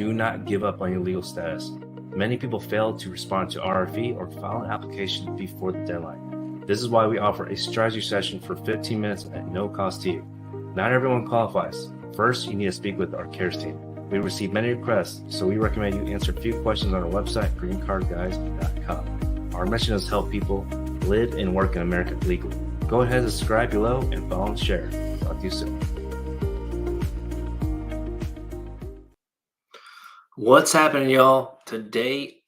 do not give up on your legal status. Many people fail to respond to RFE or file an application before the deadline. This is why we offer a strategy session for 15 minutes at no cost to you. Not everyone qualifies. First, you need to speak with our CARES team. We receive many requests, so we recommend you answer a few questions on our website, greencardguys.com. Our mission is to help people live and work in America legally. Go ahead and subscribe below and follow and share. Talk to you soon. What's happening, y'all? Today,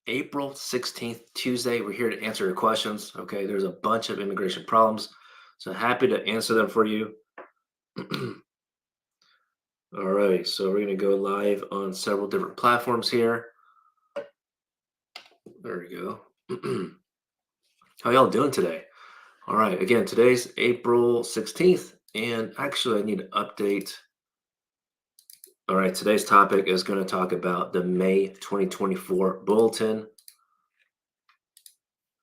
April 16th, Tuesday, we're here to answer your questions. Okay, there's a bunch of immigration problems, so happy to answer them for you. All right, so we're going to go live on several different platforms here. There we go. How y'all doing today? All right, again, today's April 16th, and actually I need to update. All right, today's topic is going to talk about the May 2024 bulletin.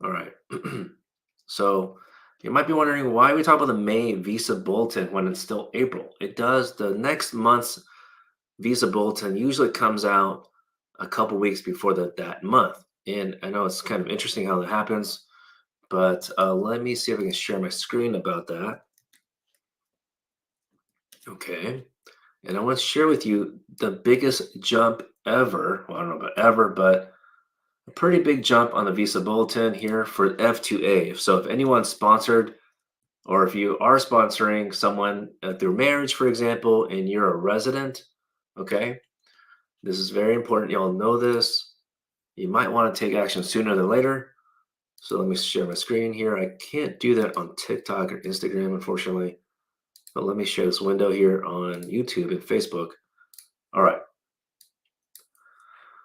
All right, so you might be wondering why we talk about the May Visa Bulletin when it's still April. It does. The next month's Visa Bulletin usually comes out a couple weeks before that month. And I know it's kind of interesting how that happens, but let me see if I can share my screen about that. Okay. And I want to share with you the biggest jump ever. Well, I don't know about ever, but a pretty big jump on the Visa Bulletin here for F2A. So if anyone's sponsored, or if you are sponsoring someone through marriage, for example, and you're a resident, okay, this is very important. Y'all know this. You might want to take action sooner than later. So let me share my screen here. I can't do that on TikTok or Instagram, unfortunately. But let me share this window here on YouTube and Facebook. All right.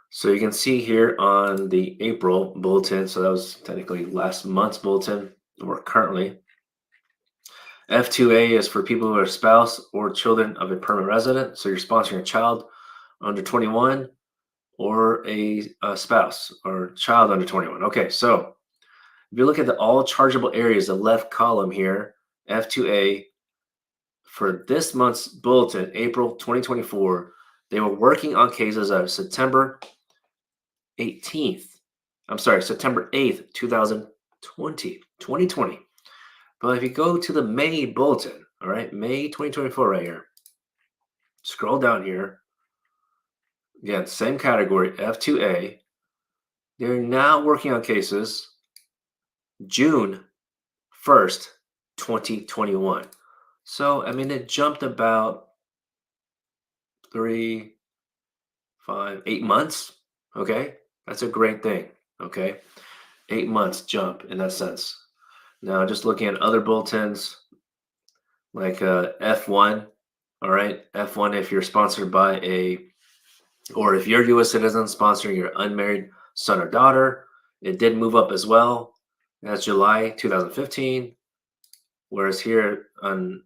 So you can see here on the April bulletin, so that was technically last month's bulletin, or currently. F2A is for people who are spouse or children of a permanent resident. So you're sponsoring a child under 21 or a spouse or child under 21. Okay, so if you look at the all chargeable areas, the left column here, F2A, for this month's bulletin, April 2024, they were working on cases of September 8th, 2020. But if you go to the May bulletin, all right, May 2024 right here, scroll down here. Again, same category, F2A. They're now working on cases June 1st, 2021. So, I mean, it jumped about 3, 5, 8 months. Okay, that's a great thing. Okay, 8 months jump in that sense. Now, just looking at other bulletins like F1. All right, F1 if you're sponsored by or if you're a U.S. citizen sponsoring your unmarried son or daughter, it did move up as well. That's July 2015. Whereas here on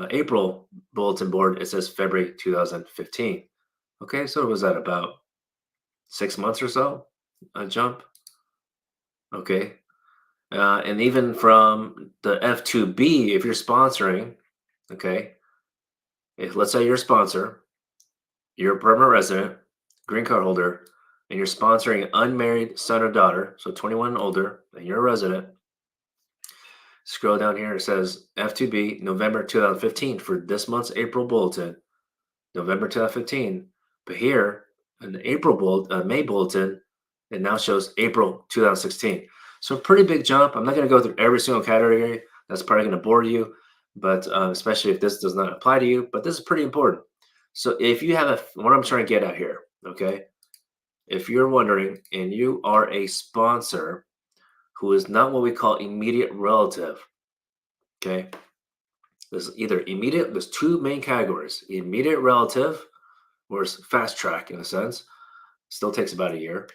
April bulletin board, it says February 2015. Okay, so was that about 6 months or so, a jump? Okay. And even from the F2B, if you're sponsoring, okay, if let's say you're a sponsor, you're a permanent resident, green card holder, and you're sponsoring an unmarried son or daughter, so 21 and older, and you're a resident, scroll down here, it says F2B, November 2015 for this month's April bulletin, November 2015. But here, in the May bulletin, it now shows April 2016. So pretty big jump. I'm not going to go through every single category. That's probably going to bore you, but especially if this does not apply to you. But this is pretty important. So if you have what I'm trying to get at here, okay, if you're wondering and you are a sponsor who is not what we call immediate relative, okay, there's either immediate, there's two main categories, immediate relative, or it's fast track in a sense, still takes about a year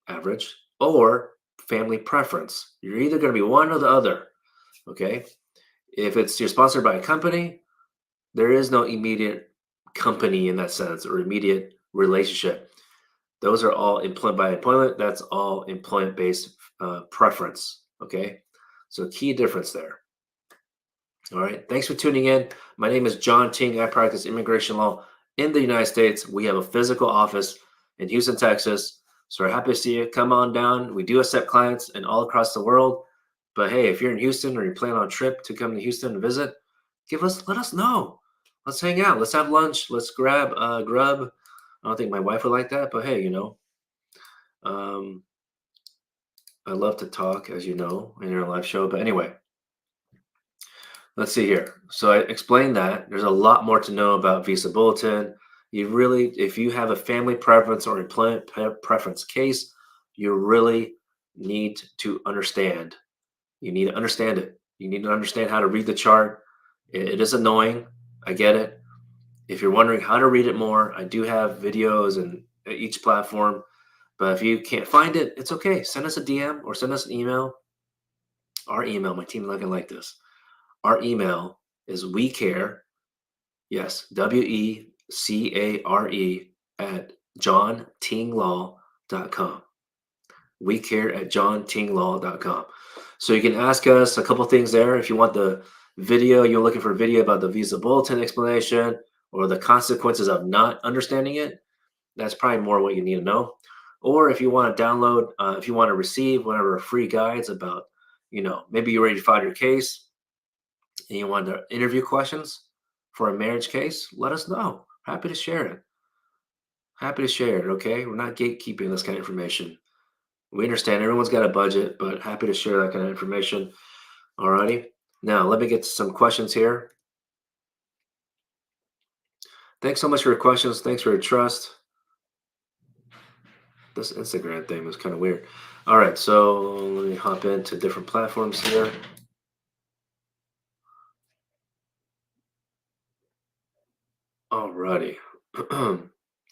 average, or family preference. You're either going to be one or the other, okay? If you're sponsored by a company, there is no immediate company in that sense or immediate relationship. Those are all employment by employment. That's all employment-based preference, okay? So key difference there. All right, thanks for tuning in. My name is John Ting. I practice immigration law in the United States. We have a physical office in Houston, Texas. So we're happy to see you. Come on down. We do accept clients in all across the world. But hey, if you're in Houston or you plan on a trip to come to Houston and visit, let us know. Let's hang out. Let's have lunch. Let's grab grub. I don't think my wife would like that, but hey, um, I love to talk, as you know, in your live show. But anyway, let's see here. So I explained that. There's a lot more to know about Visa Bulletin. You really, if you have a family preference or employment preference case, you really need to understand. You need to understand it. You need to understand how to read the chart. It is annoying. I get it. If you're wondering how to read it more, I do have videos and each platform. But if you can't find it, it's okay. Send us a DM or send us an email. Our email, my team is not gonna like this. Our email is WeCare, yes, WECARE at johntinglaw.com. WeCare at johntinglaw.com. So you can ask us a couple things there. If you want the video, you're looking for a video about the Visa Bulletin explanation or the consequences of not understanding it, that's probably more what you need to know. Or if you want to download, if you want to receive whatever free guides about, maybe you're ready to file your case and you want to interview questions for a marriage case, let us know. Happy to share it. Happy to share it. Okay. We're not gatekeeping this kind of information. We understand everyone's got a budget, but happy to share that kind of information. Alrighty. Now, let me get to some questions here. Thanks so much for your questions. Thanks for your trust. This Instagram thing was kind of weird. All right, so let me hop into different platforms here. Alrighty.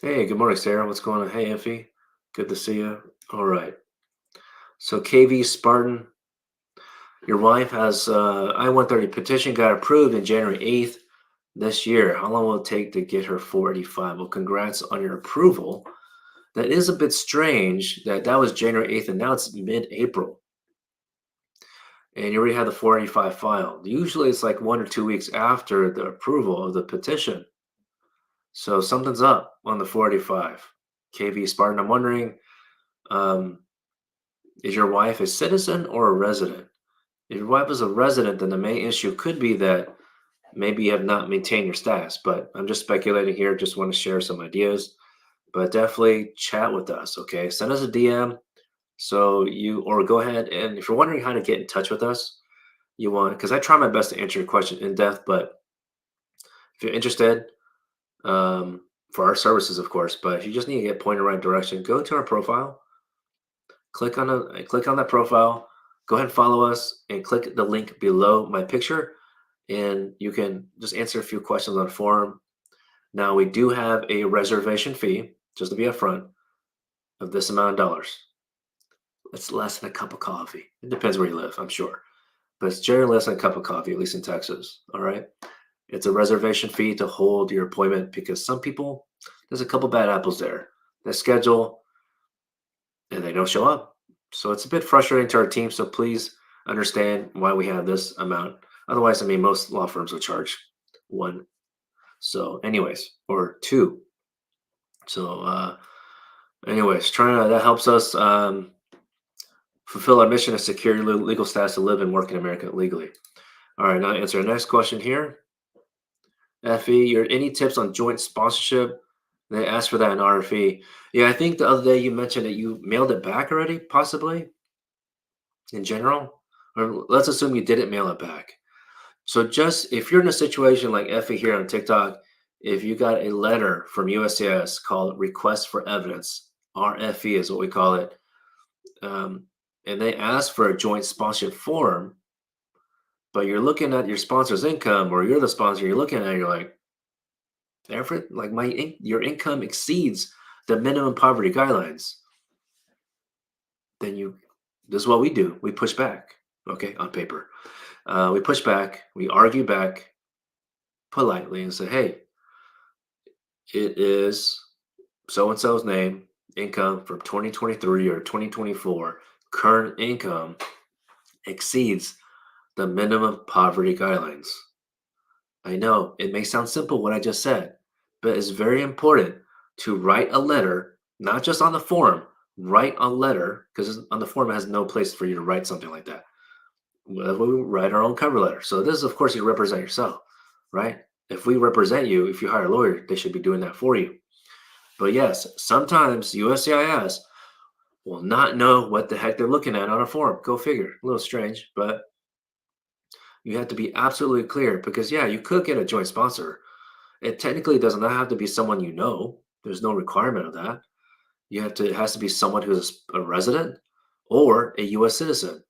Hey, good morning, Sarah. What's going on? Hey, Effie. Good to see you. All right. So KV Spartan, your wife has I-130 petition got approved in January 8th this year. How long will it take to get her 485? Well, congrats on your approval. That is a bit strange that was January 8th and now it's mid-April. And you already have the 485 filed. Usually it's like 1 or 2 weeks after the approval of the petition. So something's up on the 485. KV Spartan, I'm wondering, is your wife a citizen or a resident? If your wife is a resident, then the main issue could be that maybe you have not maintained your status. But I'm just speculating here, just want to share some ideas. But definitely chat with us, okay? Send us a DM. Or go ahead and if you're wondering how to get in touch with us, because I try my best to answer your question in depth, but if you're interested, for our services, of course, but if you just need to get pointed in the right direction, go to our profile, click on that profile, go ahead and follow us, and click the link below my picture, and you can just answer a few questions on the forum. Now, we do have a reservation fee, just to be upfront, of this amount of dollars. It's less than a cup of coffee. It depends where you live, I'm sure. But it's generally less than a cup of coffee, at least in Texas. All right. It's a reservation fee to hold your appointment because some people, there's a couple bad apples there. They schedule and they don't show up. So it's a bit frustrating to our team. So please understand why we have this amount. Otherwise, I mean, most law firms will charge one. So, anyways, or two. So, that helps us fulfill our mission to secure your legal status to live and work in America legally. All right, now answer the next question here. Effie, any tips on joint sponsorship? They asked for that in RFE. Yeah, I think the other day you mentioned that you mailed it back already, possibly in general. Or let's assume you didn't mail it back. So just if you're in a situation like Effie here on TikTok, if you got a letter from USCIS called Request for Evidence, RFE is what we call it, and they ask for a joint sponsorship form, but you're looking at your sponsor's income or you're the sponsor, you're looking at it, you're like, Everett, like your income exceeds the minimum poverty guidelines, then this is what we do. We push back, okay, on paper. We push back, we argue back politely and say, hey, it is so-and-so's name, income from 2023 or 2024, current income exceeds the minimum poverty guidelines. I know it may sound simple what I just said, but it's very important to write a letter not just on the form. Write a letter because on the form it has no place for you to write something like that. We write our own cover letter. So this is, of course, you represent yourself, right? If we represent you, if you hire a lawyer, they should be doing that for you. But yes, sometimes USCIS will not know what the heck they're looking at on a form. Go figure. A little strange, but you have to be absolutely clear because, yeah, you could get a joint sponsor. It technically does not have to be someone you know. There's no requirement of that. It has to be someone who's a resident or a U.S. citizen.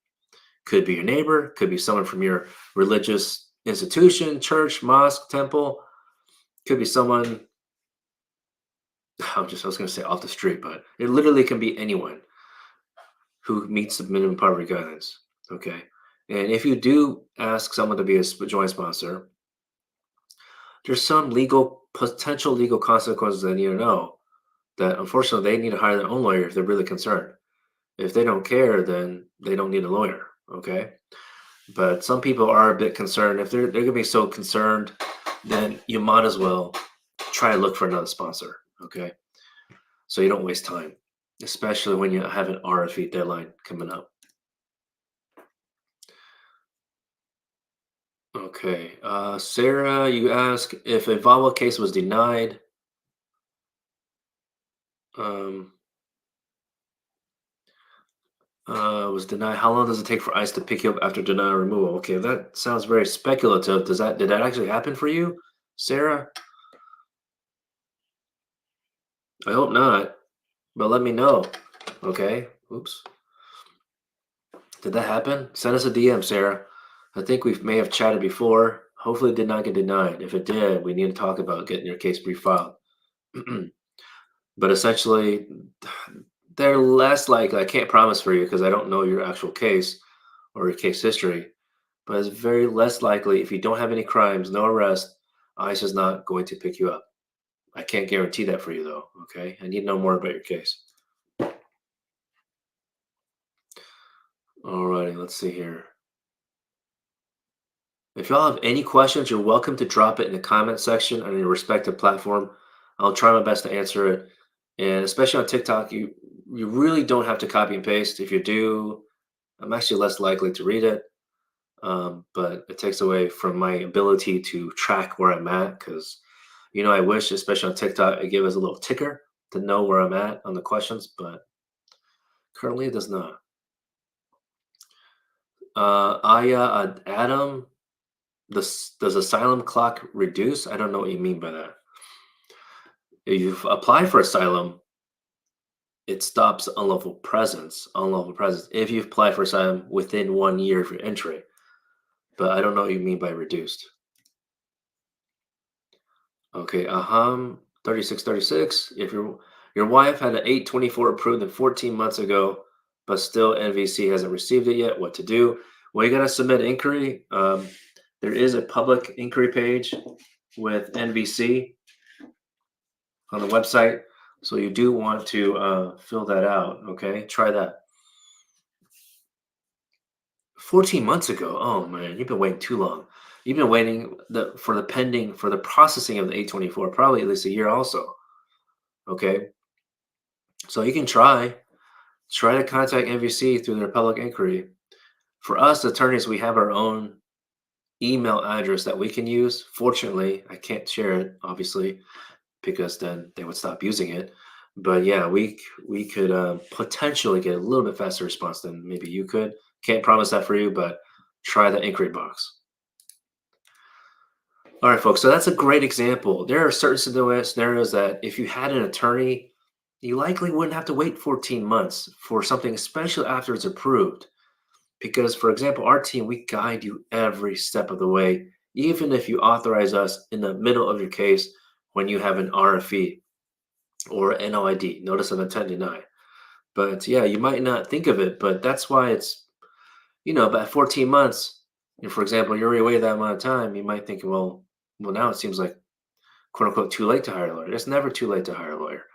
Could be your neighbor, could be someone from your religious institution, church, mosque, temple. Could be someone, I was going to say off the street, but it literally can be anyone who meets the minimum poverty guidelines. Okay. And if you do ask someone to be a joint sponsor, there's some potential legal consequences they need to know that unfortunately they need to hire their own lawyer if they're really concerned. If they don't care, then they don't need a lawyer. Okay. But some people are a bit concerned. If they're gonna be so concerned, then you might as well try to look for another sponsor. Okay. So you don't waste time, especially when you have an RFE deadline coming up. Okay. Sarah, you ask if a VAWA case was denied. Um, was denied. How long does it take for ICE to pick you up after denial removal? Okay, that sounds very speculative. Did that actually happen for you, Sarah? I hope not, but let me know. Okay. Oops. Did that happen? Send us a DM, Sarah. I think we may have chatted before. Hopefully, it did not get denied. If it did, we need to talk about getting your case refiled. But essentially, they're less likely. I can't promise for you because I don't know your actual case or your case history, but it's very less likely if you don't have any crimes, no arrest, ICE is not going to pick you up. I can't guarantee that for you, though. Okay. I need to know more about your case. All righty. Let's see here. If y'all have any questions, you're welcome to drop it in the comment section on your respective platform. I'll try my best to answer it. And especially on TikTok, you really don't have to copy and paste. If you do, I'm actually less likely to read it. But it takes away from my ability to track where I'm at because, I wish, especially on TikTok, it gave us a little ticker to know where I'm at on the questions, but currently it does not. Aya, Adam, does asylum clock reduce? I don't know what you mean by that. If you've applied for asylum, it stops unlawful presence. Unlawful presence if you've applied for asylum within 1 year of your entry. But I don't know what you mean by reduced. Okay, 3636. If your wife had an 824 approved than 14 months ago, but still NVC hasn't received it yet, what to do? Well, you gotta submit inquiry. There is a public inquiry page with NVC on the website. So you do want to fill that out. Okay, try that. 14 months ago. Oh man, you've been waiting too long. You've been waiting for the processing of the 824, probably at least a year also. Okay, so you can try to contact NVC through their public inquiry. For us attorneys, we have our own email address that we can use. Fortunately, I can't share it, obviously, because then they would stop using it. But yeah, we could potentially get a little bit faster response than maybe you could. Can't promise that for you, but try the inquiry box. All right, folks. So that's a great example. There are certain scenarios that if you had an attorney, you likely wouldn't have to wait 14 months for something, especially after it's approved. Because, for example, our team, we guide you every step of the way, even if you authorize us in the middle of your case when you have an RFE or NOID, notice of intent to deny. But yeah, you might not think of it, but that's why it's, about 14 months. And for example, you're already away that amount of time, you might think, well, now it seems like quote unquote too late to hire a lawyer. It's never too late to hire a lawyer.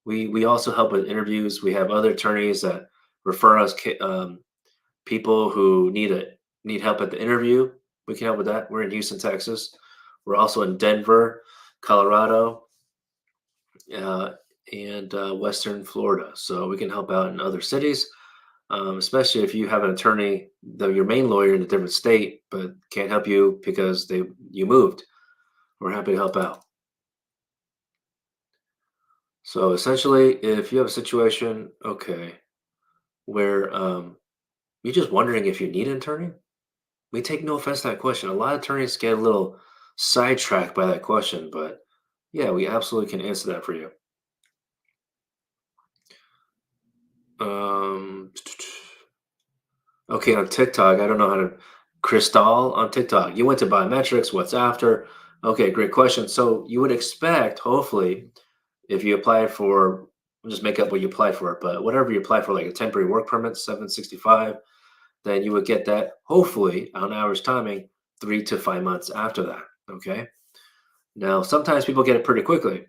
We also help with interviews. We have other attorneys that refer us people who need help at the interview. We can help with that. We're in Houston, Texas. We're also in Denver, Colorado, and Western Florida. So we can help out in other cities, especially if you have an attorney, though your main lawyer in a different state, but can't help you because you moved. We're happy to help out. So essentially, if you have a situation, okay, where you're just wondering if you need an attorney, we take no offense to that question. A lot of attorneys get a little sidetracked by that question, but yeah, we absolutely can answer that for you. Um, okay, on TikTok, I don't know how to. Crystal on TikTok, you went to biometrics. What's after? Okay, great question. So you would expect, hopefully, if you apply for, I'll just make up what you applied for, but whatever you apply for, like a temporary work permit, 765, then you would get that, hopefully, on average timing, 3 to 5 months after that. Okay. Now, sometimes people get it pretty quickly,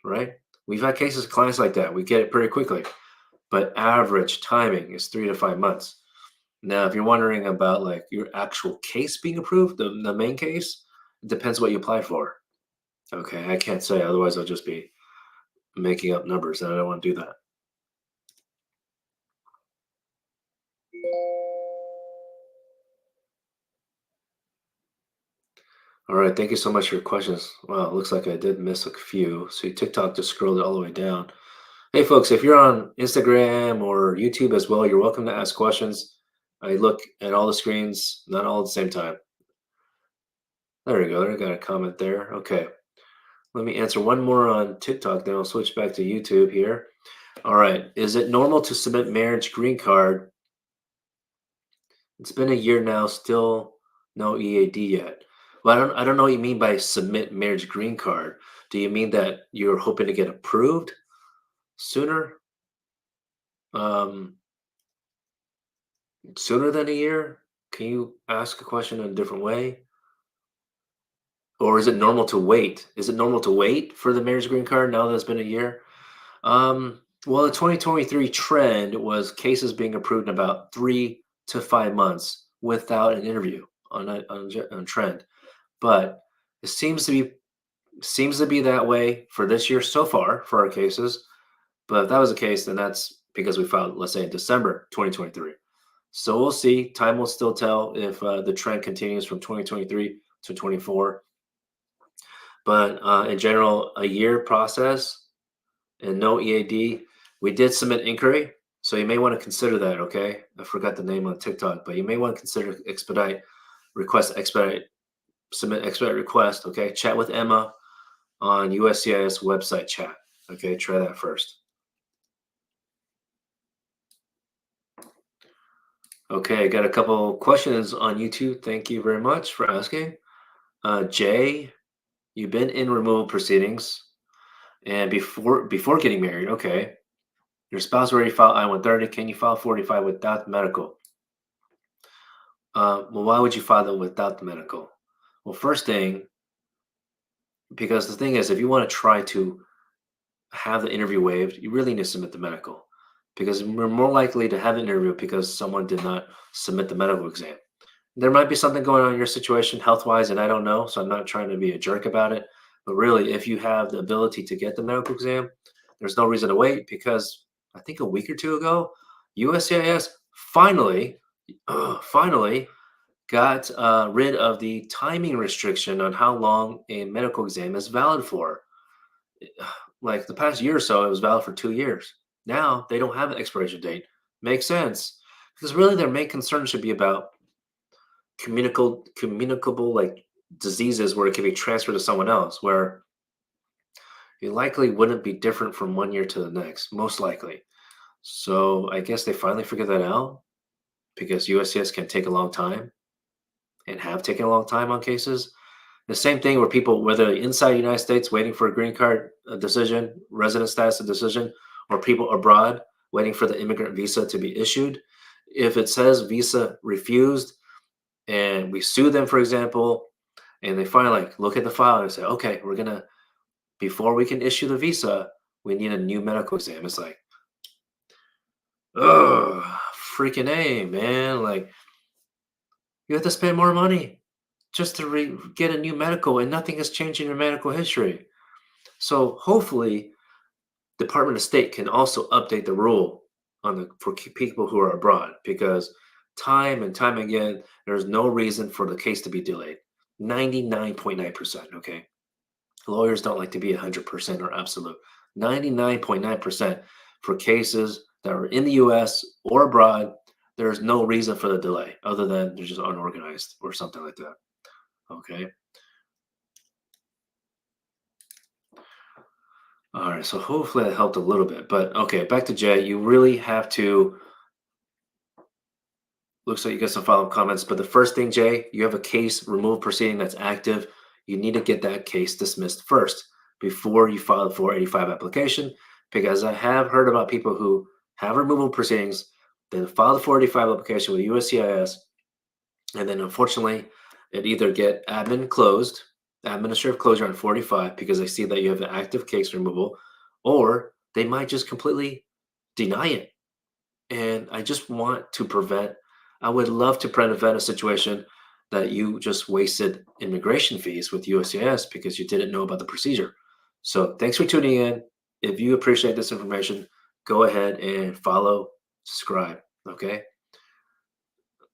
right? We've had cases of clients like that. We get it pretty quickly, but average timing is 3 to 5 months. Now, if you're wondering about like your actual case being approved, the main case, it depends what you apply for. Okay. I can't say, otherwise, I'll just be making up numbers, and I don't want to do that. All right. Thank you so much for your questions. Wow. Looks like I did miss a few. See, TikTok just scrolled it all the way down. Hey, folks, if you're on Instagram or YouTube as well, you're welcome to ask questions. I look at all the screens, not all at the same time. There we go. I got a comment there. Okay. Let me answer one more on TikTok, then I'll switch back to YouTube here. All right. Is it normal to submit marriage green card? It's been a year now, still no EAD yet. Well, I don't know what you mean by submit marriage green card. Do you mean that you're hoping to get approved sooner? Um, Sooner than a year? Can you ask a question in a different way? Or is it normal to wait? Is it normal to wait for the marriage green card now that it's been a year? Well, the 2023 trend was cases being approved in about 3 to 5 months without an interview on trend. But it seems to be that way for this year so far for our cases. But if that was the case, then that's because we filed, let's say, in December 2023. So we'll see. Time will still tell if the trend continues from 2023 to 24. But in general, a year process and no EAD. We did submit inquiry, so you may want to consider that. Okay, I forgot the name on TikTok, but you may want to consider Expedite, request Expedite, submit Expedite request. Okay, chat with Emma on USCIS website chat. Okay, try that first. Okay, got a couple questions on YouTube. Thank you very much for asking. Jay, you've been in removal proceedings and before getting married. Okay, your spouse already filed I-130. Can you file 45 without the medical? Well, why would you file that without the medical? Well, first thing, because the thing is, if you want to try to have the interview waived, you really need to submit the medical because we're more likely to have an interview because someone did not submit the medical exam. There might be something going on in your situation health wise, and I don't know. So I'm not trying to be a jerk about it. But really, if you have the ability to get the medical exam, there's no reason to wait because I think a week or two ago, USCIS finally got rid of the timing restriction on how long a medical exam is valid for. Like the past year or so, it was valid for 2 years. Now they don't have an expiration date. Makes sense because really their main concern should be about communicable like diseases where it can be transferred to someone else, where it likely wouldn't be different from one year to the next, most likely. So I guess they finally figured that out because USCIS can take a long time and have taken a long time on cases. The same thing where people, whether inside the United States waiting for a green card decision, resident status decision, or people abroad waiting for the immigrant visa to be issued. If it says visa refused and we sue them, for example, and they finally like look at the file and say, okay, we're gonna before we can issue the visa, we need a new medical exam. It's like, oh, freaking A, man. Like you have to spend more money just to get a new medical, and nothing has changed in your medical history. So hopefully, Department of State can also update the rule for people who are abroad, because time and time again, there's no reason for the case to be delayed. 99.9%. Okay. Lawyers don't like to be 100% or absolute. 99.9% for cases that are in the US or abroad, there's no reason for the delay other than they're just unorganized or something like that. Okay. All right. So hopefully that helped a little bit. But okay, back to Jay. You really have to. Looks like you got some follow-up comments. But the first thing, Jay, you have a case removal proceeding that's active. You need to get that case dismissed first before you file the 485 application, because I have heard about people who have removal proceedings, then file the 485 application with USCIS, and then unfortunately, it either get administrative closure on 45 because they see that you have an active case removal, or they might just completely deny it. And I would love to prevent a situation that you just wasted immigration fees with USCIS because you didn't know about the procedure. So thanks for tuning in. If you appreciate this information, go ahead and follow, subscribe. Okay.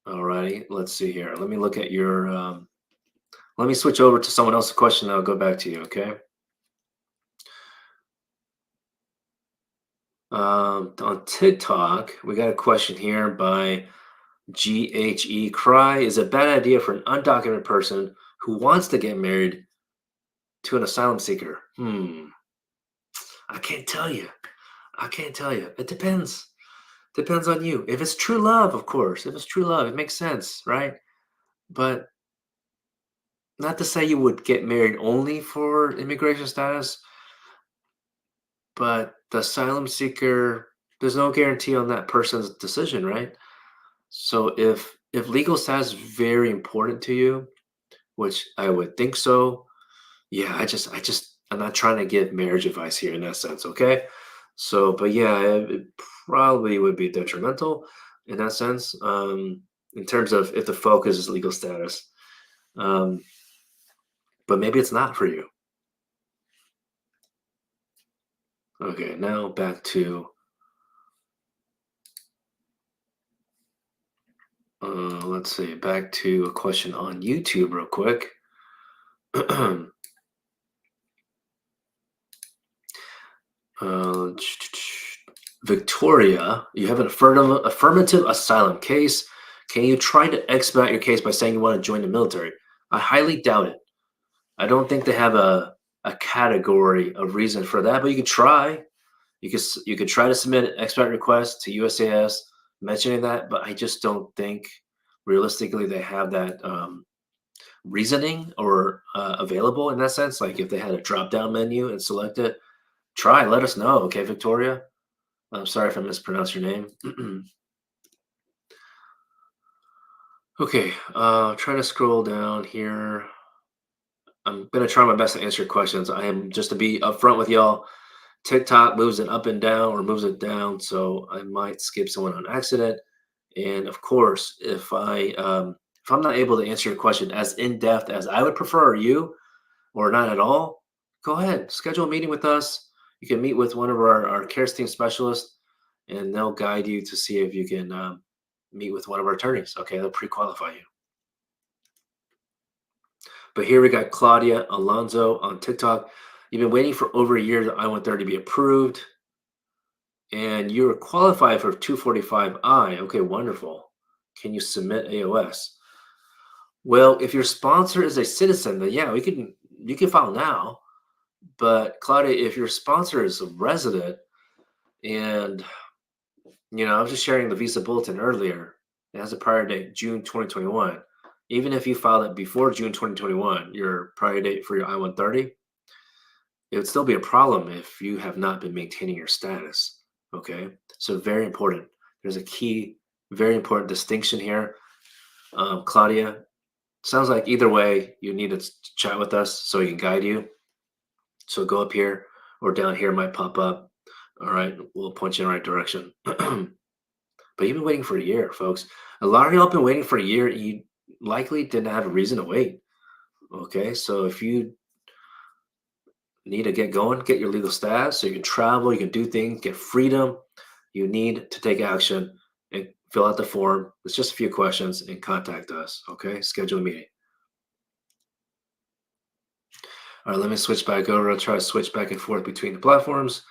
All righty. Let's see here. Let me look at let me switch over to someone else's question. And I'll go back to you. Okay. On TikTok, we got a question here by GHE Cry. Is it a bad idea for an undocumented person who wants to get married to an asylum seeker? I can't tell you. I can't tell you. It depends. Depends on you. If it's true love, of course. If it's true love, it makes sense, right? But not to say you would get married only for immigration status, but the asylum seeker, there's no guarantee on that person's decision, right? So if legal status is very important to you, which I would think so, yeah, I'm not trying to give marriage advice here in that sense, okay? So, but yeah, it probably would be detrimental in that sense, in terms of if the focus is legal status. Um, but maybe it's not for you. Okay, now back to let's see, back to a question on YouTube real quick. Uh, Victoria, you have an affirmative asylum case. Can you try to expedite your case by saying you want to join the military? I highly doubt it. I don't think they have a category of reason for that, but you could try. You could try to submit an expedite request to USCIS mentioning that, but I just don't think realistically they have that reasoning or available in that sense. Like if they had a drop down menu and select it, try. Let us know, okay, Victoria. I'm sorry if I mispronounced your name. Okay, trying to scroll down here. I'm gonna try my best to answer your questions. I am, just to be upfront with y'all, TikTok moves it up and down or moves it down, so I might skip someone on accident. And of course, if I'm not able to answer your question as in depth as I would prefer, you or not at all, go ahead, schedule a meeting with us. You can meet with one of our CARES team specialists, and they'll guide you to see if you can meet with one of our attorneys. Okay, they'll pre-qualify you. But here we got Claudia Alonso on TikTok. You've been waiting for over a year that I-130 to be approved, and you're qualified for 245I. Okay, wonderful. Can you submit AOS? Well, if your sponsor is a citizen, then yeah, you can file now. But Claudia, if your sponsor is a resident, and I was just sharing the Visa Bulletin earlier, it has a prior date June 2021. Even if you filed it before June 2021, your prior date for your I-130, it would still be a problem if you have not been maintaining your status. Okay, so very important. There's a key, very important distinction here. Claudia, sounds like either way, you need to chat with us so we can guide you. So go up here or down here might pop up. All right, we'll point you in the right direction. But you've been waiting for a year, folks. A lot of y'all been waiting for a year. You likely didn't have a reason to wait. Okay, so if you need to get going, get your legal status so you can travel, you can do things, get freedom, you need to take action and fill out the form. It's just a few questions and contact us. Okay. Schedule a meeting. All right. Let me switch back over. I'll try to switch back and forth between the platforms.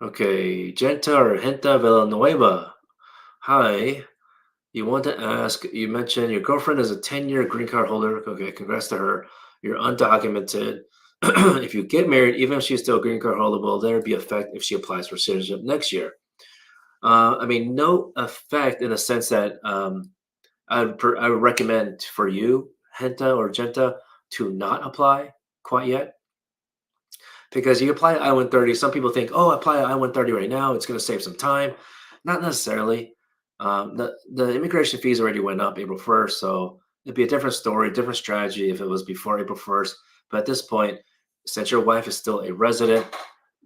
Okay. Genta or Genta Villanueva. Hi. You want to ask, you mentioned your girlfriend is a 10-year green card holder. Okay, congrats to her. You're undocumented. If you get married, even if she's still a green card holder, will there be effect if she applies for citizenship next year? I mean, no effect in the sense that I would recommend for you, Henta or Genta, to not apply quite yet. Because you apply I-130, some people think, oh, apply I-130 right now, it's going to save some time. Not necessarily. The immigration fees already went up April 1st, so it'd be a different story, different strategy if it was before April 1st. But at this point, since your wife is still a resident,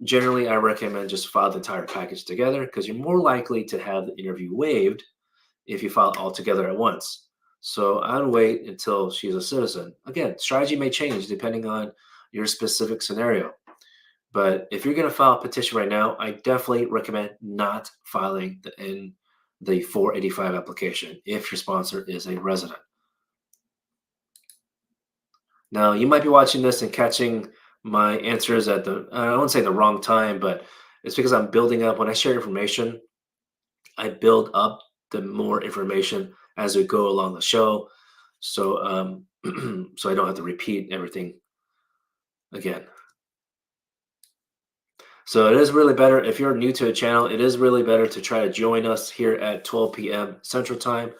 generally I recommend just file the entire package together because you're more likely to have the interview waived if you file it all together at once. So I'd wait until she's a citizen. Again, strategy may change depending on your specific scenario. But if you're going to file a petition right now, I definitely recommend not filing in the 485 application if your sponsor is a resident. Now, you might be watching this and catching my answers at I won't say the wrong time, but it's because I'm building up. When I share information, I build up the more information as we go along the show. So, so I don't have to repeat everything again. So it is really better if you're new to the channel. It is really better to try to join us here at 12 p.m. Central Time,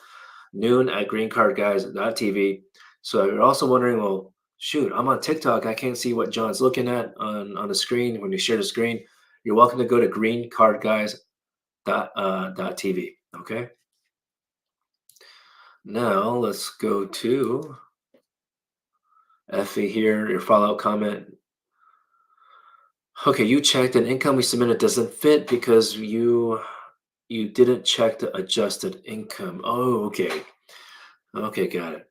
noon at greencardguys.tv. So if you're also wondering, well, shoot, I'm on TikTok. I can't see what John's looking at on the screen when you share the screen. You're welcome to go to greencardguys.tv. Okay. Now let's go to Effie here. Your follow-up comment. Okay, you checked and income we submitted doesn't fit because you didn't check the adjusted income. Oh, okay. Okay, got it.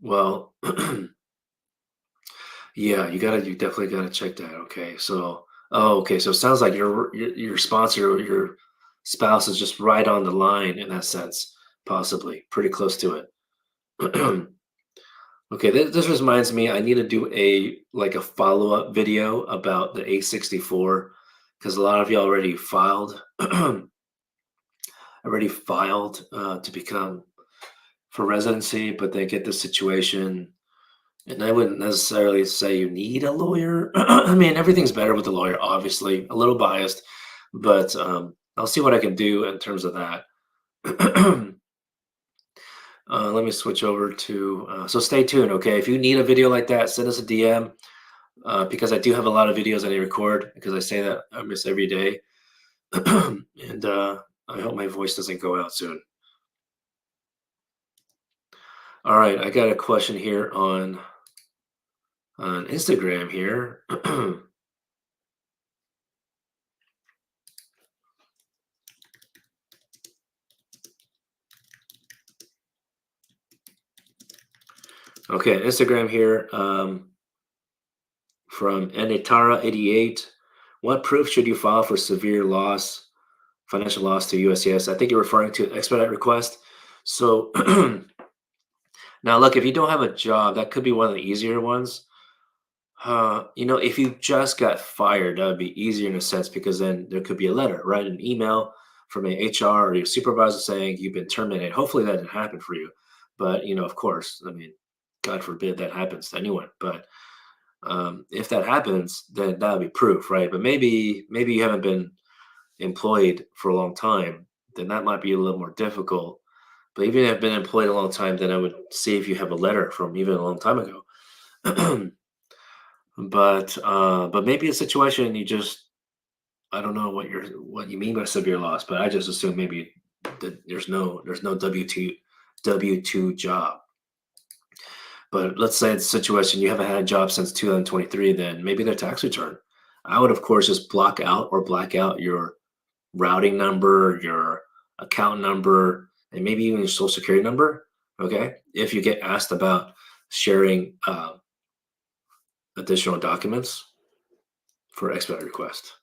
Well, yeah, you definitely gotta check that. Okay, so okay, so it sounds like your sponsor or your spouse is just right on the line in that sense, possibly pretty close to it. Okay, this reminds me, I need to do a follow-up video about the 864 because a lot of you already filed to become for residency, but they get the situation. And I wouldn't necessarily say you need a lawyer. I mean, everything's better with a lawyer, obviously, a little biased, but I'll see what I can do in terms of that. Let me switch over to, so stay tuned, okay? If you need a video like that, send us a DM because I do have a lot of videos I need to record because I say that I miss every day. And I hope my voice doesn't go out soon. All right, I got a question here on Instagram here. Okay, Instagram here from Anitara88. What proof should you file for severe loss, financial loss to USCIS? I think you're referring to expedite request. So now, look, if you don't have a job, that could be one of the easier ones. If you just got fired, that would be easier in a sense because then there could be a letter, right? An email from an HR or your supervisor saying you've been terminated. Hopefully that didn't happen for you. But, of course, I mean, God forbid that happens to anyone. But if that happens, then that would be proof, right? But maybe you haven't been employed for a long time, then that might be a little more difficult. But even if I've been employed a long time, then I would see if you have a letter from even a long time ago. But maybe a situation you just I don't know what you mean by severe loss, but I just assume maybe that there's no W2 job. But let's say it's a situation you haven't had a job since 2023, then maybe their tax return. I would of course just block out or black out your routing number, your account number, and maybe even your social security number. Okay. If you get asked about sharing additional documents for expedite request.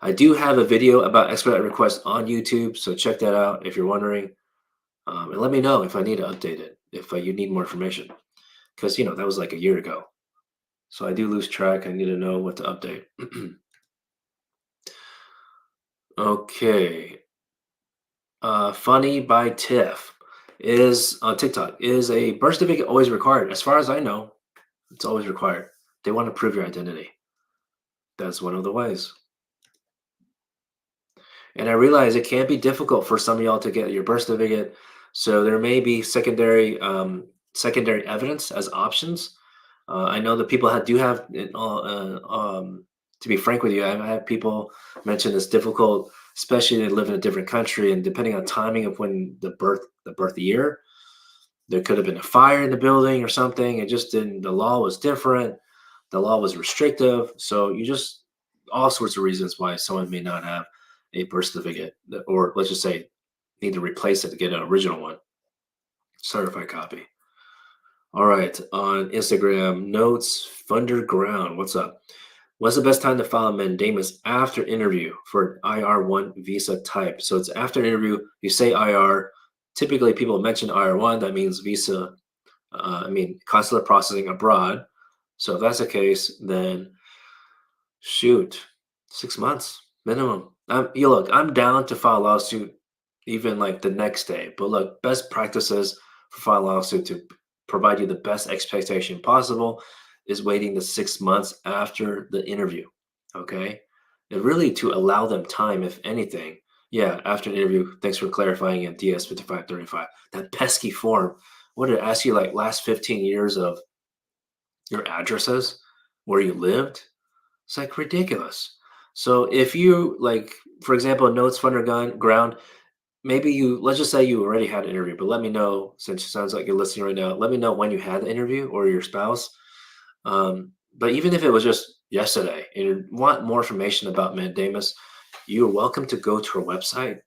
I do have a video about expedite request on YouTube, so check that out if you're wondering. And let me know if I need to update it, if you need more information, because that was like a year ago. So I do lose track. I need to know what to update. Okay. Funny by Tiff is on TikTok. Is a birth certificate always required? As far as I know, it's always required. They want to prove your identity. That's one of the ways. And I realize it can be difficult for some of y'all to get your birth certificate. So there may be secondary evidence as options. I know that people do have, to be frank with you, I've had people mention it's difficult, especially they live in a different country, and depending on timing of when the birth year, there could have been a fire in the building or something. It just didn't. The law was different. The law was restrictive. So you just all sorts of reasons why someone may not have a birth certificate, or let's just say need to replace it to get an original one, certified copy. All right, on Instagram, notes Funderground. What's up? What's the best time to file a mandamus after interview for IR1 visa type? So it's after interview. You say IR. Typically, people mention IR1. That means visa. Consular processing abroad. So if that's the case, then shoot, 6 months minimum. Look, I'm down to file a lawsuit even like the next day. But look, best practices for filing a lawsuit to provide you the best expectation possible is waiting the 6 months after the interview. Okay. And really to allow them time, if anything. Yeah, after an interview, thanks for clarifying in DS 5535. That pesky form. What did it ask you like last 15 years of your addresses, where you lived? It's like ridiculous. So if you like, for example, notes funder ground, maybe let's just say you already had an interview, but let me know, since it sounds like you're listening right now, let me know when you had the interview or your spouse. But even if it was just yesterday and you want more information about Mandamus, you're welcome to go to our website.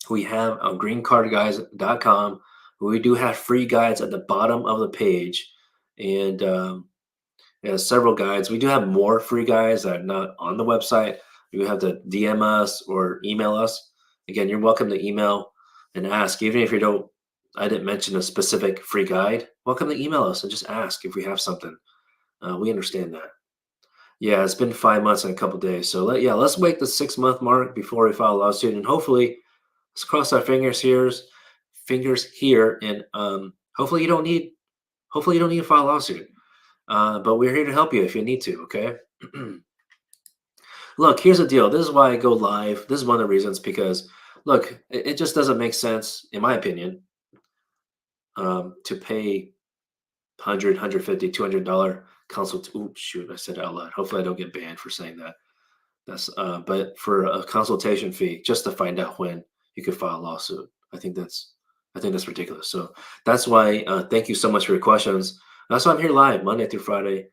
We have greencardguys.com. We do have free guides at the bottom of the page. And several guides. We do have more free guides that are not on the website. You have to DM us or email us. Again, you're welcome to email and ask, even if I didn't mention a specific free guide. Welcome to email us and just ask if we have something. We understand that. Yeah, it's been 5 months and a couple days. So let's wait the 6 month mark before we file a lawsuit, and hopefully, let's cross our fingers here, and hopefully you don't need to file a lawsuit. But we're here to help you if you need to, okay? Look, here's the deal. This is why I go live. This is one of the reasons, because, look, it just doesn't make sense, in my opinion, to pay $100, $150, $200 consult. Oops, shoot, I said it out loud. Hopefully I don't get banned for saying that. But for a consultation fee, just to find out when you could file a lawsuit. I think that's ridiculous. So that's why, thank you so much for your questions. That's why I'm here live Monday through Friday.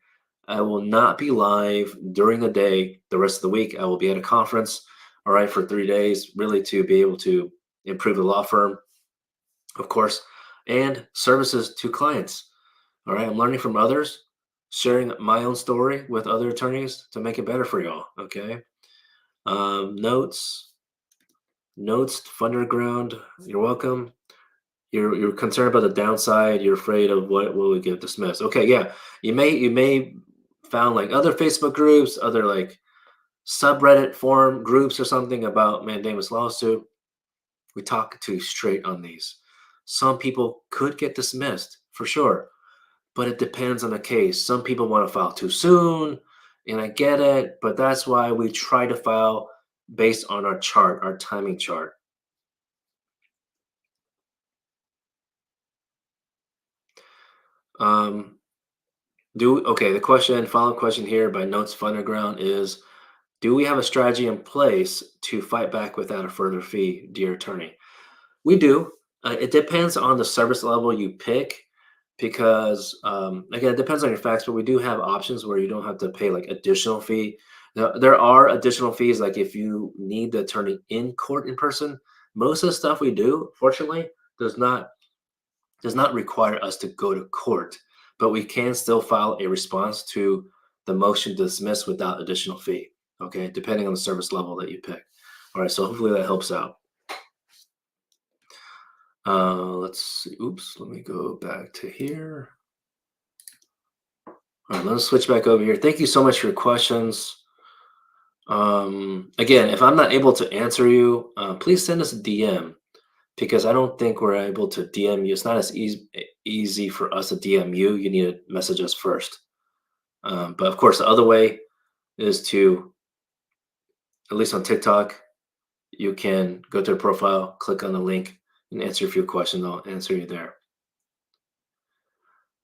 I will not be live during the day the rest of the week. I will be at a conference, all right, for 3 days, really to be able to improve the law firm, of course, and services to clients. All right, I'm learning from others, sharing my own story with other attorneys to make it better for y'all. Okay. Notes, Funderground. You're welcome. You're concerned about the downside. You're afraid of what will we get dismissed. Okay, yeah. You may found like other Facebook groups, other like subreddit forum groups or something about mandamus lawsuit. We talk to you straight on these. Some people could get dismissed for sure, but it depends on the case. Some people want to file too soon, and I get it, but that's why we try to file based on our timing chart. The follow-up question here by Notes Funderground is, do we have a strategy in place to fight back without a further fee, dear attorney? We do. It depends on the service level you pick, because again, it depends on your facts, but we do have options where you don't have to pay like additional fee. There are additional fees, like if you need the attorney in court in person. Most of the stuff we do, fortunately, does not does not require us to go to court, but we can still file a response to the motion to dismiss without additional fee. Okay, depending on the service level that you pick. All right, so hopefully that helps out. Let's see. Oops, let me go back to here. All right, let's switch back over here. Thank you so much for your questions. Again, if I'm not able to answer you, please send us a DM because I don't think we're able to DM you. It's not as easy for us to DM you. You need to message us first. But of course, the other way is to, at least on TikTok, you can go to the profile, click on the link, and answer a few questions. I'll answer you there.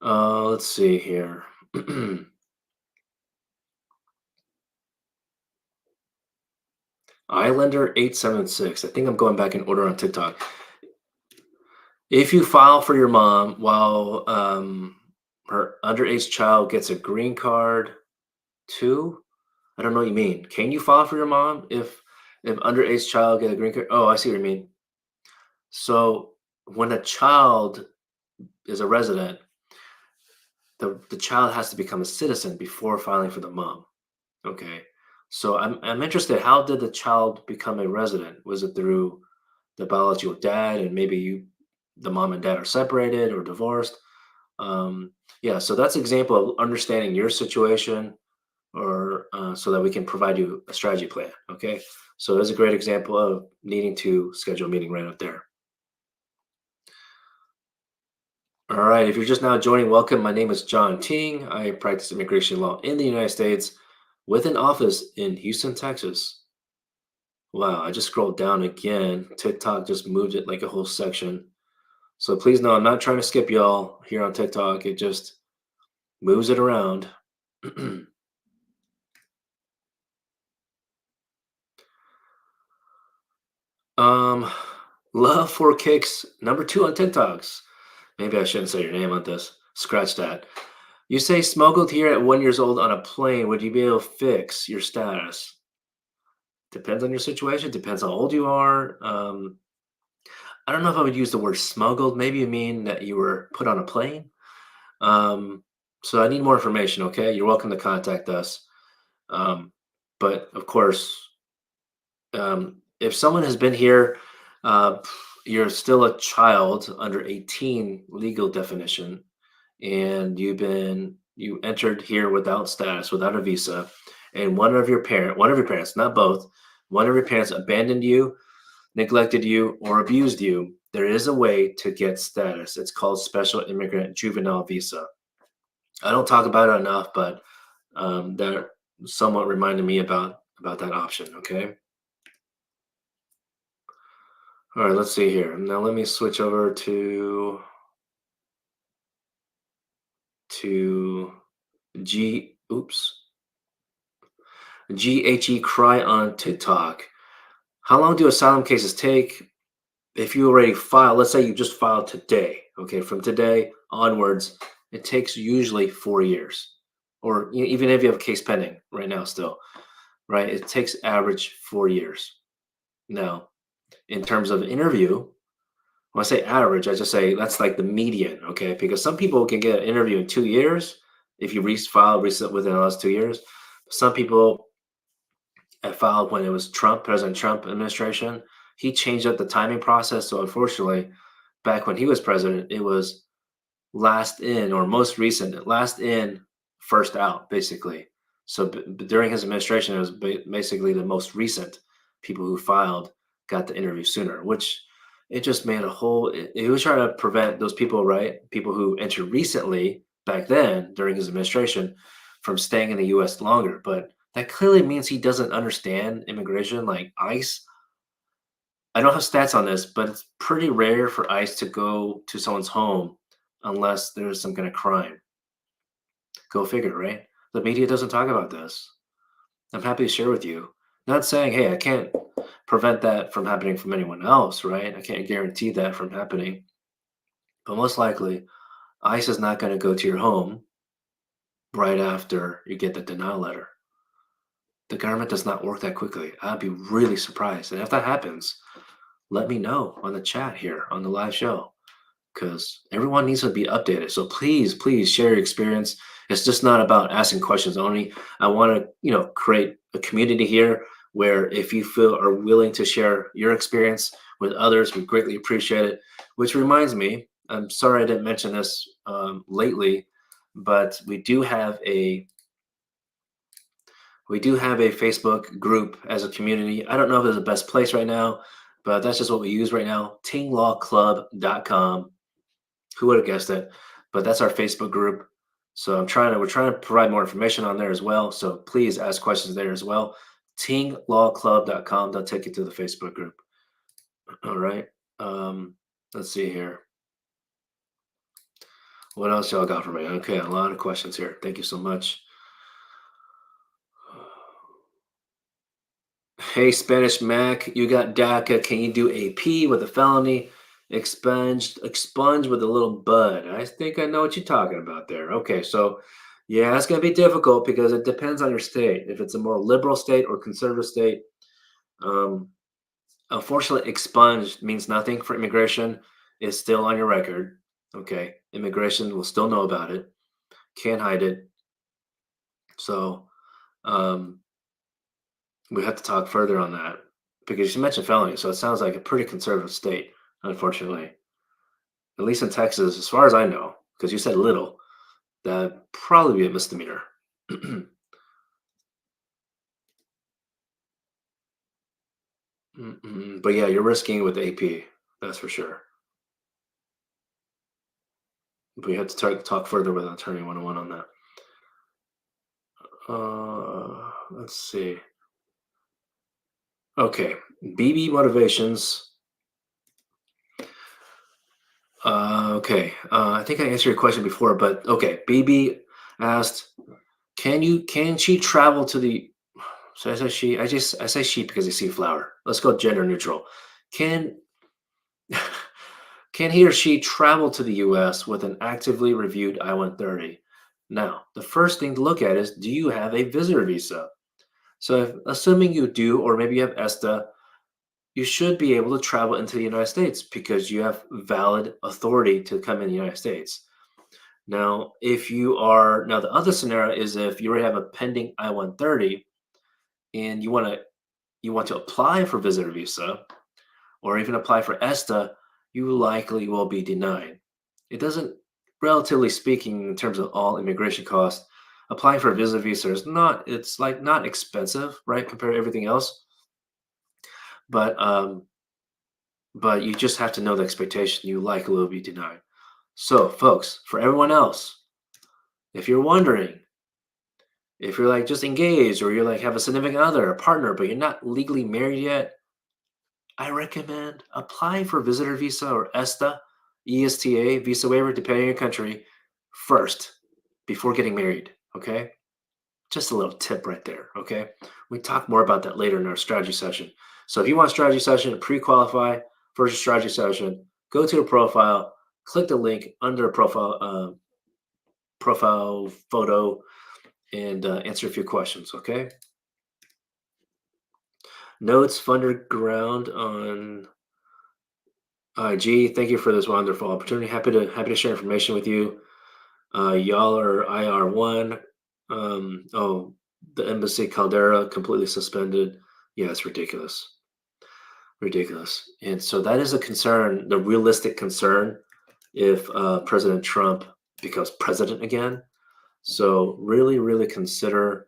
Let's see here. Islander 876. I think I'm going back in order on TikTok. If you file for your mom while her underage child gets a green card too, I don't know what you mean. Can you file for your mom if underage child get a green card? Oh, I see what you mean. So when a child is a resident, the child has to become a citizen before filing for the mom. Okay. So I'm interested. How did the child become a resident? Was it through the biological dad, and maybe the mom and dad are separated or divorced? Yeah. So that's an example of understanding your situation, or so that we can provide you a strategy plan. Okay. So that's a great example of needing to schedule a meeting right up there. All right. If you're just now joining, welcome. My name is John Ting. I practice immigration law in the United States with an office in Houston, Texas. Wow, I just scrolled down again. TikTok just moved it like a whole section. So please know I'm not trying to skip y'all here on TikTok. It just moves it around. um, Love for Kicks, number 2 on TikToks. Maybe I shouldn't say your name on this. Scratch that. You say smuggled here at 1 years old on a plane. Would you be able to fix your status? Depends on your situation. Depends how old you are. I don't know if I would use the word smuggled. Maybe you mean that you were put on a plane. So I need more information. Okay, you're welcome to contact us. Um, but of course, if someone has been here, uh, you're still a child under 18 legal definition, and you entered here without status, without a visa, and one of your parents, not both, one of your parents abandoned you, neglected you, or abused you. There is a way to get status. It's called special immigrant juvenile visa. I don't talk about it enough, but that somewhat reminded me about that option. Okay. All right. Let's see here. Now let me switch over to G. Oops. GHE Cry on TikTok. How long do asylum cases take? If you already filed, let's say you just filed today. Okay, from today onwards, it takes usually 4 years, or even if you have a case pending right now, still, right? It takes average 4 years. Now, in terms of interview, when I say average, I just say that's like the median, okay? Because some people can get an interview in 2 years if you file recent within the last 2 years. Some people have filed when it was President Trump administration. He changed up the timing process. So unfortunately, back when he was president, it was last in or most recent, last in, first out, basically. So during his administration, it was basically the most recent people who filed got the interview sooner, which it just made a whole. It was trying to prevent those people, right? People who entered recently back then during his administration from staying in the U.S. longer. But that clearly means he doesn't understand immigration, like ICE. I don't have stats on this, but it's pretty rare for ICE to go to someone's home unless there's some kind of crime. Go figure, right? The media doesn't talk about this. I'm happy to share with you. Not saying, hey, I can't prevent that from happening from anyone else, right? I can't guarantee that from happening. But most likely, ICE is not going to go to your home right after you get the denial letter. The government does not work that quickly. I'd be really surprised. And if that happens, let me know on the chat here on the live show. because everyone needs to be updated. So please, please share your experience. It's just not about asking questions only. I want to, create a community here where if you feel are willing to share your experience with others, we greatly appreciate it. Which reminds me, I'm sorry I didn't mention this lately, but we do have a Facebook group as a community. I don't know if it's the best place right now, but that's just what we use right now. tinglawclub.com. Who would have guessed it? But that's our Facebook group. So we're trying to provide more information on there as well. So please ask questions there as well. tinglawclub.com. They'll take you to the Facebook group. All right. Um, let's see here. What else y'all got for me? Okay, a lot of questions here. Thank you so much. Hey, Spanish Mac, you got DACA. Can you do AP with a felony? Expunge with a little bud. I think I know what you're talking about there. Okay, so yeah, it's going to be difficult because it depends on your state. If it's a more liberal state or conservative state, um, unfortunately, expunged means nothing for immigration. It's still on your record. Okay, immigration will still know about it. Can't hide it. So, um, we have to talk further on that because you mentioned felony, so it sounds like a pretty conservative state, unfortunately. At least in Texas, as far as I know, because you said little, that'd probably be a misdemeanor. But yeah, you're risking it with AP, that's for sure. But you have to talk further with an attorney 101 on that. Let's see. Okay, BB motivations. Okay, I think I answered your question before, but okay. BB asked, can she travel to the so I say she I say she because I see flower. Let's go gender neutral. Can can he or she travel to the US with an actively reviewed I-130? Now, the first thing to look at is, do you have a visitor visa? So if assuming you do, or maybe you have ESTA, you should be able to travel into the United States because you have valid authority to come in the United States. Now, the other scenario is if you already have a pending I-130 and you want to apply for visitor visa or even apply for ESTA, you likely will be denied. It doesn't, relatively speaking, in terms of all immigration costs, applying for a visitor visa it's like not expensive, right, compared to everything else. But you just have to know the expectation. You likely will be denied. So, folks, for everyone else, if you're wondering, if you're like just engaged or you're like have a significant other, a partner, but you're not legally married yet, I recommend applying for visitor visa or ESTA visa waiver, depending on your country, first before getting married. Okay, just a little tip right there. Okay, we talk more about that later in our strategy session. So if you want a strategy session, pre-qualify for a strategy session, go to the profile, click the link under profile photo, and answer a few questions. Okay. Notes Funderground on IG. Thank you for this wonderful opportunity. Happy to share information with you. Y'all are IR1. Oh, the embassy Caldera completely suspended. Yeah, it's ridiculous. Ridiculous. And so that is a concern, the realistic concern, if President Trump becomes president again. So really, really consider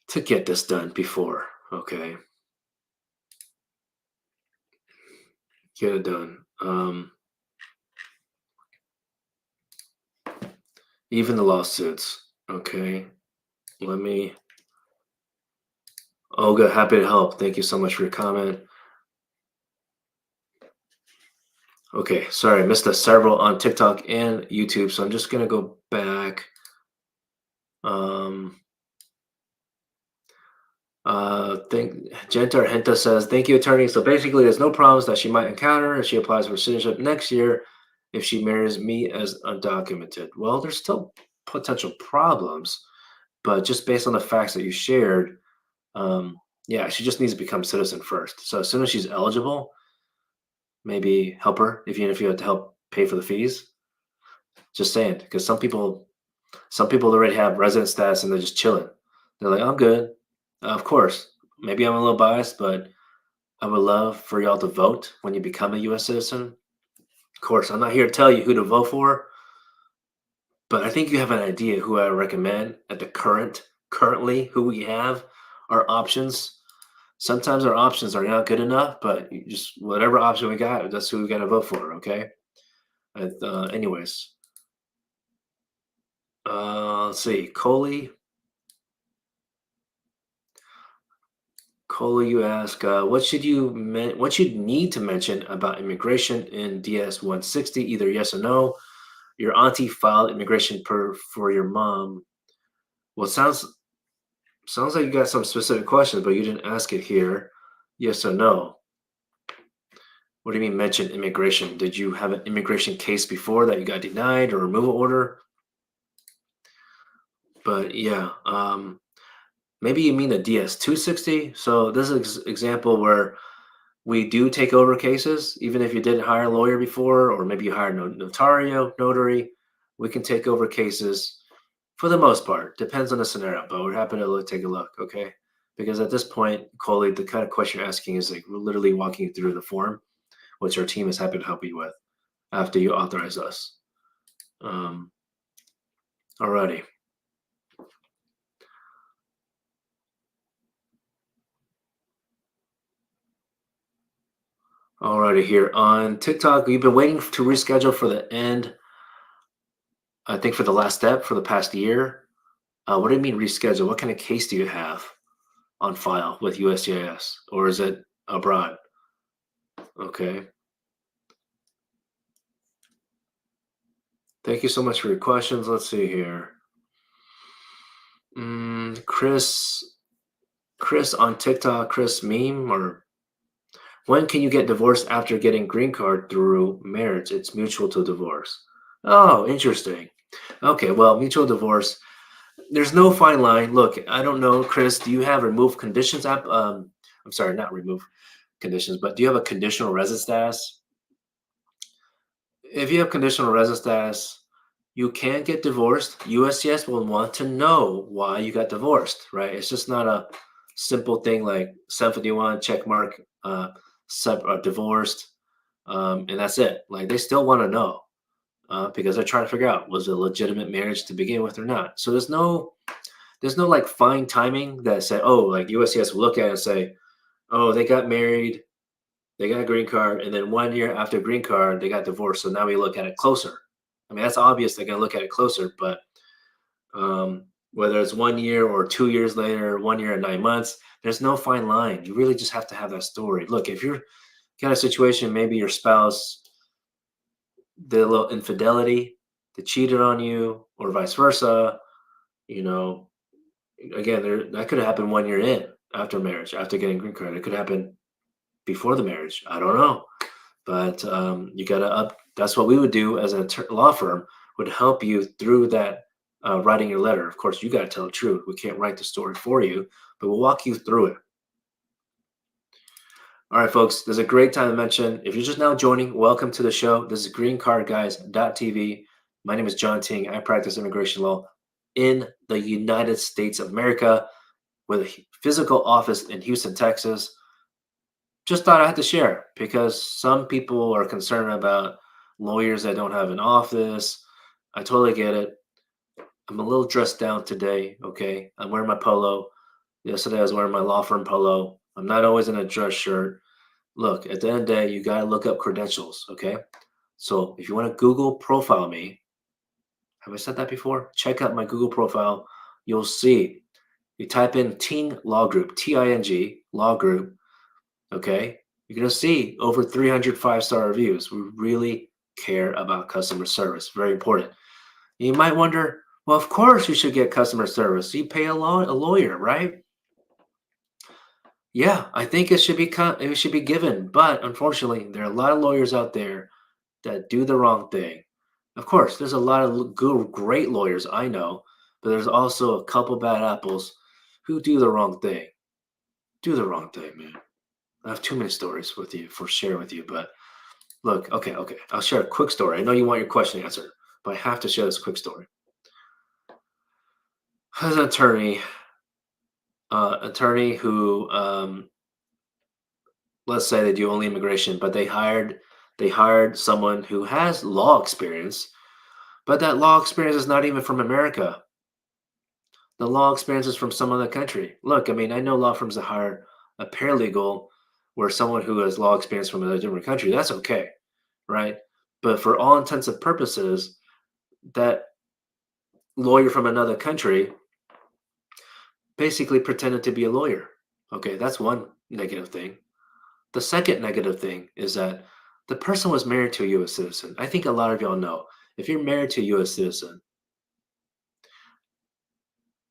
to get this done before. Okay, get it done. Even the lawsuits. Okay, let me. Olga, happy to help. Thank you so much for your comment. Okay, sorry, I missed several on TikTok and YouTube, so I'm just gonna go back. Um, think Genta Henta says, thank you, attorney. So basically, there's no problems that she might encounter if she applies for citizenship next year if she marries me as undocumented. Well, there's still potential problems, but just based on the facts that you shared, Yeah, she just needs to become citizen first. So as soon as she's eligible, maybe help her if you have to help pay for the fees. Just saying, because some people already have resident status and they're just chilling. They're like, I'm good. Of course, maybe I'm a little biased, but I would love for y'all to vote when you become a U.S. citizen. Of course, I'm not here to tell you who to vote for, but I think you have an idea who I recommend at the currently who we have our options. Sometimes our options are not good enough, but you just whatever option we got, that's who we got to vote for. Okay. Anyways, let's see. Coley, you ask, what should need to mention about immigration in DS 160? Either yes or no. Your auntie filed immigration for your mom. Well, sounds like you got some specific questions, but you didn't ask it here. Yes or no? What do you mean mention immigration? Did you have an immigration case before that you got denied or removal order? But yeah, maybe you mean the DS 260. So this is example where we do take over cases, even if you didn't hire a lawyer before, or maybe you hired a notario, notary. We can take over cases for the most part. Depends on the scenario, but we're happy to take a look, okay? Because at this point, Coley, the kind of question you're asking is like we're literally walking you through the form, which our team is happy to help you with after you authorize us. Um, Alrighty. Alrighty, here on TikTok, we've been waiting to reschedule for the end. I think for the last step for the past year. What do you mean reschedule? What kind of case do you have on file with USCIS, or is it abroad? Okay. Thank you so much for your questions. Let's see here. Chris on TikTok, Chris meme, or when can you get divorced after getting green card through marriage? It's mutual to divorce. Oh, interesting. Okay, well, mutual divorce. There's no fine line. Look, I don't know, Chris. Do you have remove conditions app? I'm sorry, not remove conditions, but do you have a conditional residence status? If you have conditional residence status, you can get divorced. USCIS will want to know why you got divorced, right? It's just not a simple thing like 751 check mark, divorced, and that's it. Like they still want to know because they're trying to figure out was it a legitimate marriage to begin with or not. So there's no like fine timing that said, oh, like USCIS will look at it and say, oh, they got married, they got a green card, and then 1 year after green card, they got divorced. So now we look at it closer. I mean, that's obvious. They're gonna look at it closer, but whether it's 1 year or 2 years later, 1 year and 9 months, there's no fine line. You really just have to have that story. Look, if you're kind of situation, maybe your spouse did a little infidelity, they cheated on you, or vice versa. You know, again, that could have happened 1 year in after marriage, after getting green card. It could happen before the marriage. I don't know. But you got to up. That's what we would do as a law firm, would help you through that writing your letter. Of course, you got to tell the truth. We can't write the story for you, but we'll walk you through it. All right, folks, there's a great time to mention. If you're just now joining, welcome to the show. This is greencardguys.tv. My name is John Ting. I practice immigration law in the United States of America with a physical office in Houston, Texas. Just thought I had to share because some people are concerned about lawyers that don't have an office. I totally get it. I'm a little dressed down today. Okay. I'm wearing my polo. Yesterday I was wearing my law firm polo. I'm not always in a dress shirt. Look, at the end of the day, you got to look up credentials. Okay. So if you want to Google profile me, have I said that before? Check out my Google profile. You'll see. You type in Ting Law Group, TING Law Group. Okay. You're going to see over 300 5-star reviews. We really care about customer service. Very important. You might wonder, well, of course you should get customer service. You pay a lawyer, right? Yeah, I think it should be given, but unfortunately, there are a lot of lawyers out there that do the wrong thing. Of course, there's a lot of good, great lawyers I know, but there's also a couple bad apples who do the wrong thing. do the wrong thing, man. I have too many stories with you for share with you, but look, okay. I'll share a quick story. I know you want your question answered, but I have to share this quick story. As an attorney who, let's say they do only immigration, but they hired someone who has law experience, but that law experience is not even from America. The law experience is from some other country. Look, I mean, I know law firms that hire a paralegal where someone who has law experience from a different country. That's okay, right? But for all intents and purposes, that lawyer from another country basically pretended to be a lawyer. Okay, that's one negative thing. The second negative thing is that the person was married to a US citizen. I think a lot of y'all know if you're married to a US citizen,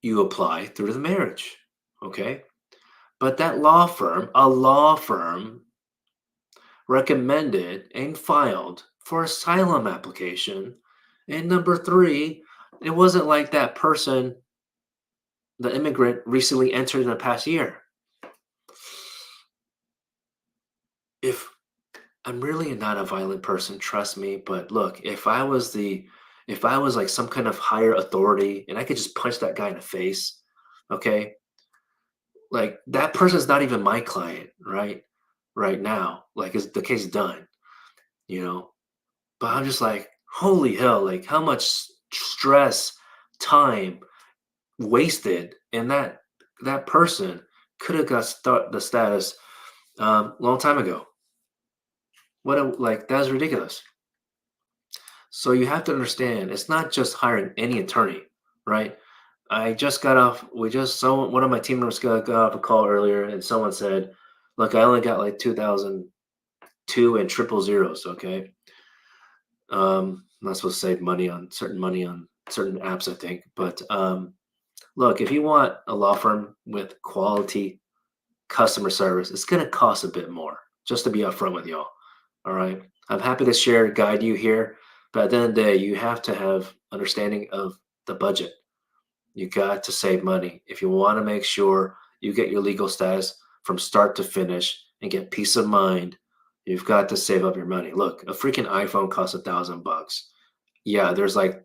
you apply through the marriage. Okay. But that a law firm recommended and filed for asylum application. And number three, it wasn't like that person, the immigrant, recently entered in the past year. If I'm really not a violent person, trust me, but look, if I was like some kind of higher authority and I could just punch that guy in the face, okay? Like that person's not even my client, right? Right now. Like is the case done, you know? But I'm just like, holy hell, like how much stress, time wasted and that person could have got the status long time ago. Like that's ridiculous. So you have to understand, it's not just hiring any attorney, right? I just got off. We just someone one of my team members got off a call earlier, and someone said, "Look, I only got like 2002 and triple zeros." Okay, I'm not supposed to save money on certain apps, I think. But look, if you want a law firm with quality customer service, it's going to cost a bit more. Just to be upfront with y'all. All right. I'm happy to share, guide you here, but at the end of the day, you have to have understanding of the budget. You got to save money if you want to make sure you get your legal status from start to finish and get peace of mind. You've got to save up your money. Look, a freaking iPhone costs $1,000. Yeah, there's like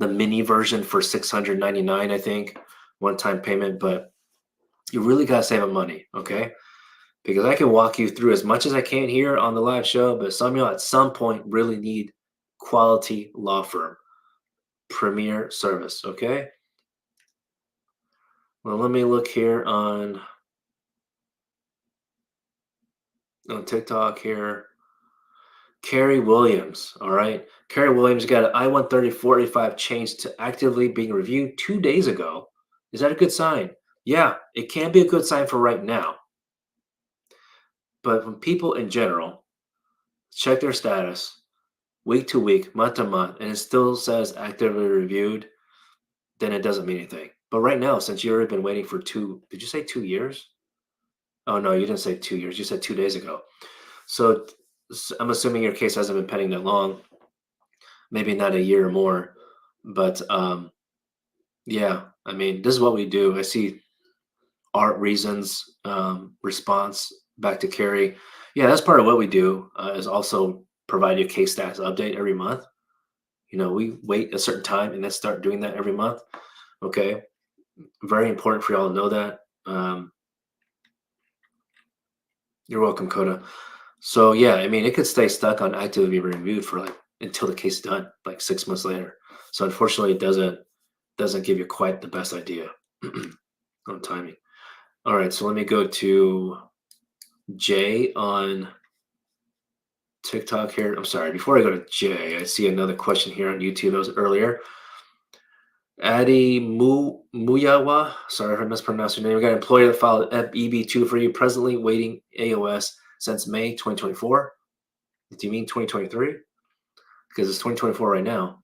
the mini version for 699, I think, one-time payment, but you really got to save up money, okay? Because I can walk you through as much as I can here on the live show, but some of y'all at some point really need quality law firm, premier service, okay? Well, let me look here on TikTok here. Carrie Williams, all right? Carrie Williams got an I-130-485 change to actively being reviewed 2 days ago. Is that a good sign? Yeah, it can be a good sign for right now. But when people in general check their status week to week, month to month, and it still says actively reviewed, then it doesn't mean anything. But right now, since you've already been waiting for did you say 2 years? Oh, no, you didn't say 2 years. You said 2 days ago. So I'm assuming your case hasn't been pending that long, maybe not a year or more. But yeah, I mean, this is what we do. I see art reasons response back to Carrie. Yeah, that's part of what we do is also provide you a case status update every month. We wait a certain time and then start doing that every month. Okay. Very important for y'all to know that. You're welcome, Coda. So yeah, I mean, it could stay stuck on actively reviewed for like until the case is done, like 6 months later. So unfortunately, it doesn't give you quite the best idea on timing. All right, so let me go to Jay on TikTok here. I'm sorry, before I go to Jay, I see another question here on YouTube that was earlier. Adi Muyawa, sorry if I mispronounced your name. We got an employer that filed EB2 for you, presently waiting AOS since May 2024. Do you mean 2023? Because it's 2024 right now.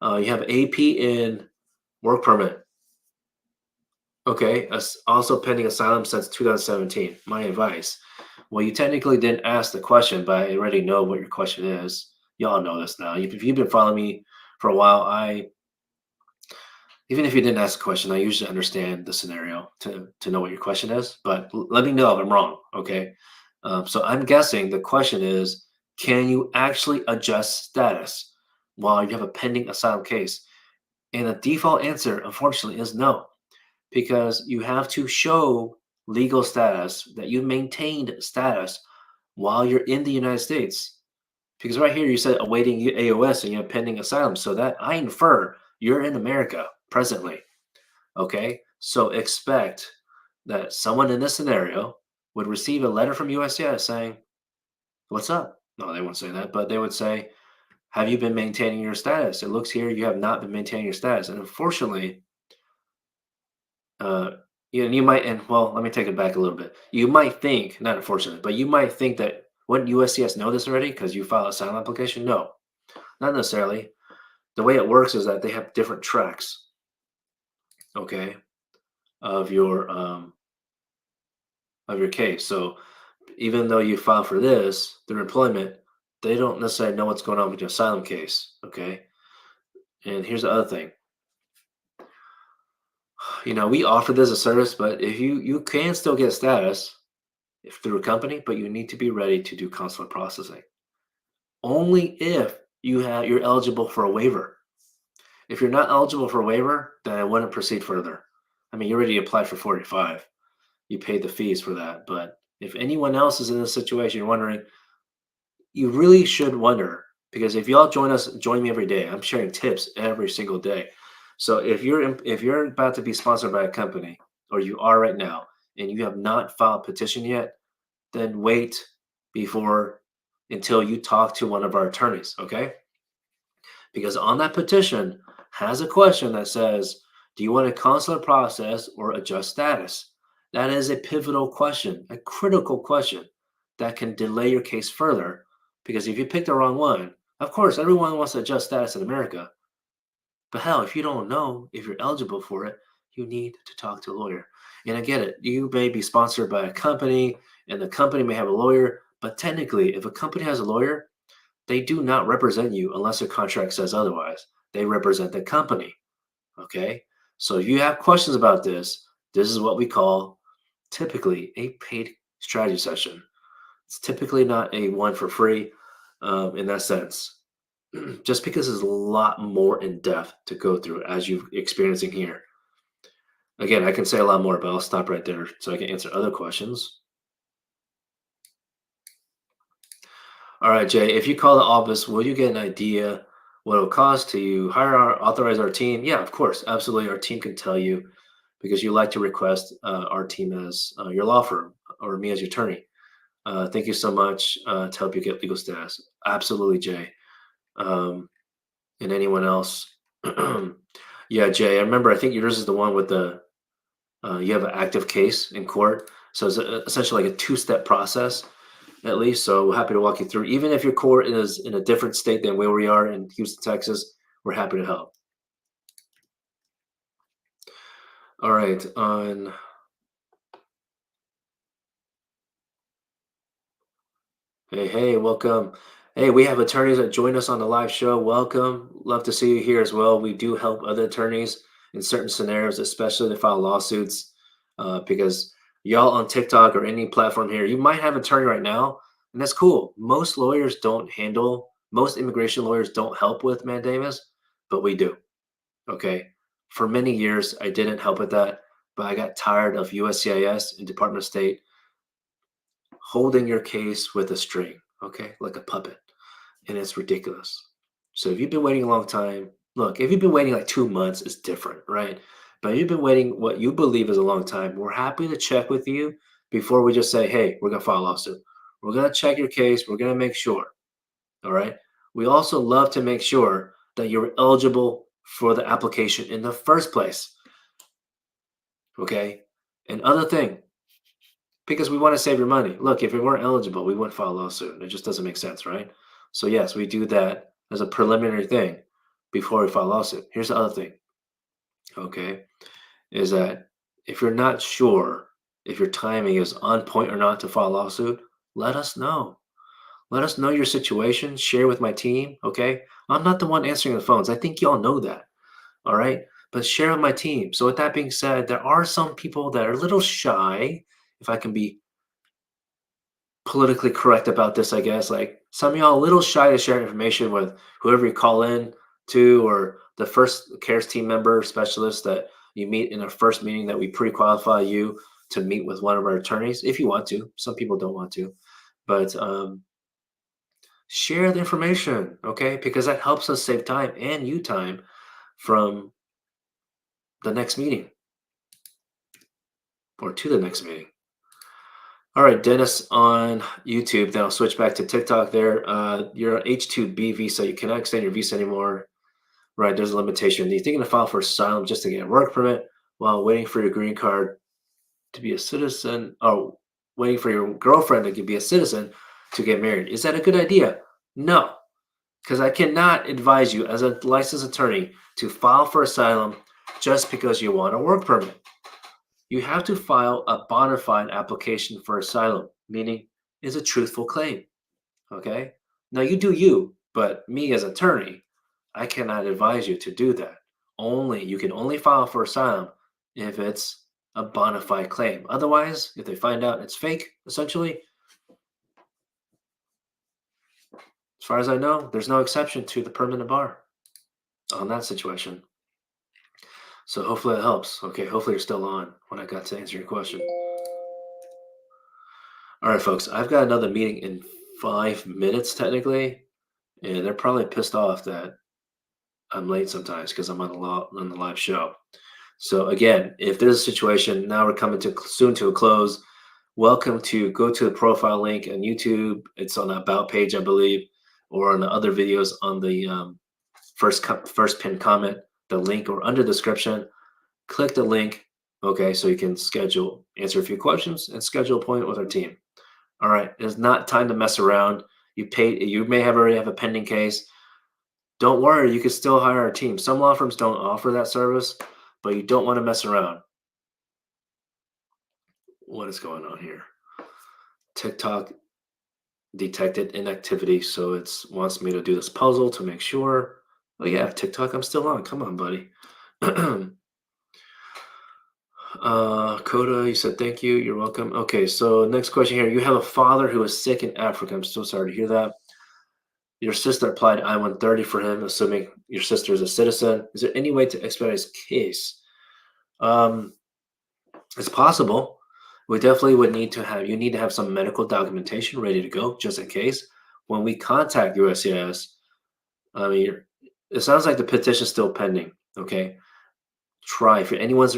You have AP in work permit. Okay, also pending asylum since 2017. My advice. Well, you technically didn't ask the question, but I already know what your question is. Y'all know this now. If you've been following me for a while, Even if you didn't ask a question, I usually understand the scenario to know what your question is. But let me know if I'm wrong. Okay. So I'm guessing the question is, can you actually adjust status while you have a pending asylum case? And the default answer, unfortunately, is no, because you have to show legal status that you maintained status while you're in the United States. Because right here you said awaiting AOS and you have pending asylum. So that I infer you're in America presently. Okay. So expect that someone in this scenario would receive a letter from USCIS saying, "What's up?" No, they won't say that, but they would say, "Have you been maintaining your status? It looks here you have not been maintaining your status." And unfortunately, uh, you might, and well, let me take it back a little bit. You might think, not unfortunately, but you might think that wouldn't USCIS know this already because you file a asylum application? No, not necessarily. The way it works is that they have different tracks, okay, of your case. So even though you file for this through employment, they don't necessarily know what's going on with your asylum case. Okay. And here's the other thing. We offer this as a service, but if you can still get status if through a company, but you need to be ready to do consular processing. Only if you're eligible for a waiver. If you're not eligible for a waiver, then I wouldn't proceed further. I mean, you already applied for 45. You paid the fees for that. But if anyone else is in this situation, you're wondering, you really should wonder because if y'all join me every day, I'm sharing tips every single day. So if you're about to be sponsored by a company or you are right now and you have not filed a petition yet, then wait before until you talk to one of our attorneys, okay? Because on that petition has a question that says, do you want a consular process or adjust status? That is a pivotal question, a critical question that can delay your case further. Because if you pick the wrong one, of course, everyone wants to adjust status in America. But hell, if you don't know if you're eligible for it, you need to talk to a lawyer. And I get it. You may be sponsored by a company and the company may have a lawyer. But technically, if a company has a lawyer, they do not represent you unless their contract says otherwise. They represent the company. Okay. So if you have questions about this is what we call typically a paid strategy session. It's typically not a one for free in that sense, just because there's a lot more in depth to go through as you're experiencing here. Again, I can say a lot more, but I'll stop right there so I can answer other questions. All right, Jay, if you call the office, will you get an idea what it'll cost to hire authorize our team? Yeah, of course. Absolutely. Our team can tell you because you like to request our team as your law firm or me as your attorney. Thank you so much to help you get legal status. Absolutely, Jay. Um, and anyone else? Yeah, Jay, I remember, I think yours is the one with you have an active case in court. So it's essentially like a two-step process at least. So happy to walk you through. Even if your court is in a different state than where we are in Houston, Texas, we're happy to help. All right. Hey, welcome. Hey, we have attorneys that join us on the live show. Welcome. Love to see you here as well. We do help other attorneys in certain scenarios, especially to file lawsuits, because y'all on TikTok or any platform here, you might have an attorney right now, and that's cool. Most immigration lawyers don't help with mandamus, but we do. Okay. For many years, I didn't help with that, but I got tired of USCIS and Department of State holding your case with a string, okay, like a puppet, and it's ridiculous. So if you've been waiting a long time, look, if you've been waiting like 2 months, it's different, right? But if you've been waiting what you believe is a long time, we're happy to check with you before we just say, hey, we're gonna file a lawsuit. We're gonna check your case, we're gonna make sure. All right. We also love to make sure that you're eligible for the application in the first place. Okay. And other thing, because we want to save your money. Look, if we weren't eligible, we wouldn't file a lawsuit. It just doesn't make sense, right? So yes, we do that as a preliminary thing before we file a lawsuit. Here's the other thing, okay, is that if you're not sure if your timing is on point or not to file a lawsuit, let us know. Let us know your situation. Share with my team, okay? I'm not the one answering the phones. I think y'all know that, all right? but share with my team. So with that being said, there are some people that are a little shy, if I can be politically correct about this, I guess. Like some of y'all a little shy to share information with whoever you call in to, or the first cares team member specialist that you meet in our first meeting, that we pre-qualify you to meet with one of our attorneys if you want to. Some people don't want to, but share the information, okay? Because that helps us save time and you time from the next meeting or to the next meeting. All right, Dennis on YouTube. Then I'll switch back to TikTok there. Your H-2B visa, you cannot extend your visa anymore. Right, there's a limitation. You're thinking to file for asylum just to get a work permit while waiting for your green card to be a citizen. Oh, waiting for your girlfriend to be a citizen to get married. Is that a good idea? No, because I cannot advise you as a licensed attorney to file for asylum just because you want a work permit. You have to file a Bonafide application for asylum, meaning it's a truthful claim. Okay? Now you do you, but me as attorney, I cannot advise you to do that. Only you can only file for asylum if it's a bona fide claim. Otherwise, if they find out it's fake, essentially, as far as I know, there's no exception to the permanent bar on that situation. So hopefully that helps. Okay, hopefully you're still on when I got to answer your question. All right, folks, I've got another meeting in 5 minutes technically, and they're probably pissed off that I'm late sometimes because I'm on the live show. So again, if there's a situation, now we're coming to soon to a close. Welcome to go to the profile link on YouTube. It's on the about page, I believe, or on the other videos on the first pinned comment, the link or under description. Click the link, okay, so you can answer a few questions and schedule a appointment with our team. All right, it's not time to mess around. You may already have a pending case. Don't worry, you can still hire a team. Some law firms don't offer that service, but you don't want to mess around. What is going on here? TikTok detected inactivity, so it wants me to do this puzzle to make sure. Oh yeah, TikTok, I'm still on. Come on, buddy. Coda, you said thank you. You're welcome. Okay, so next question here. You have a father who is sick in Africa. I'm so sorry to hear that. Your sister applied I-130 for him, assuming your sister is a citizen. Is there any way to expedite his case? It's possible. We definitely would need to have, you need to have some medical documentation ready to go just in case. When we contact USCIS, I mean, it sounds like the petition is still pending. Okay. If anyone's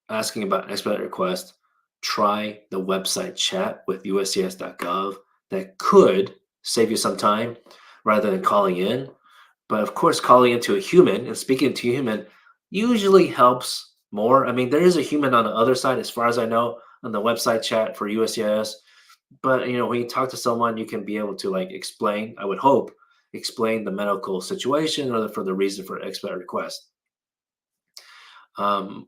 asking about an expedite request, try the website chat with uscis.gov. That could save you some time rather than calling in. But of course, calling into a human and speaking to a human usually helps more. I mean, there is a human on the other side, as far as I know, on the website chat for USCIS. But when you talk to someone, you can be able to explain. I would hope explain the medical situation or for the reason for expedite request. Um,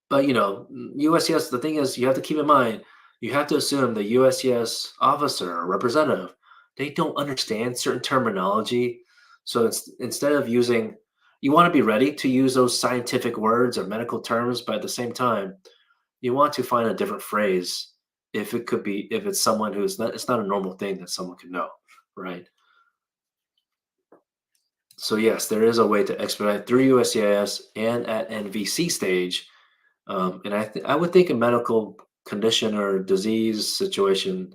but USCIS. The thing is, you have to keep in mind. You have to assume the USCIS officer or representative, they don't understand certain terminology. So instead of using, you want to be ready to use those scientific words or medical terms, but at the same time, you want to find a different phrase if it's someone who's not, it's not a normal thing that someone can know, right? So yes, there is a way to expedite through USCIS and at NVC stage. And I would think a medical condition or disease situation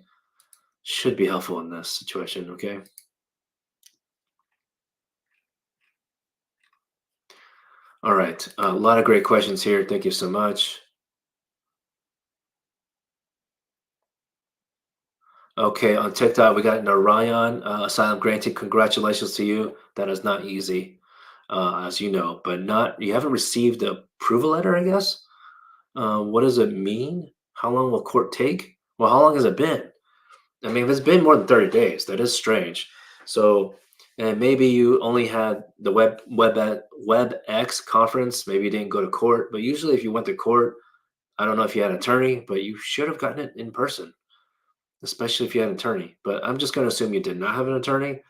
should be helpful in this situation. Okay. All right. A lot of great questions here. Thank you so much. Okay. On TikTok, we got Narayan, asylum granted. Congratulations to you. That is not easy, as you know, but you haven't received the approval letter, I guess. What does it mean? How long will court take? Well, how long has it been? I mean, if it's been more than 30 days, that is strange. So, and maybe you only had the WebEx conference. Maybe you didn't go to court. But usually, if you went to court, I don't know if you had an attorney, but you should have gotten it in person, especially if you had an attorney. But I'm just going to assume you did not have an attorney.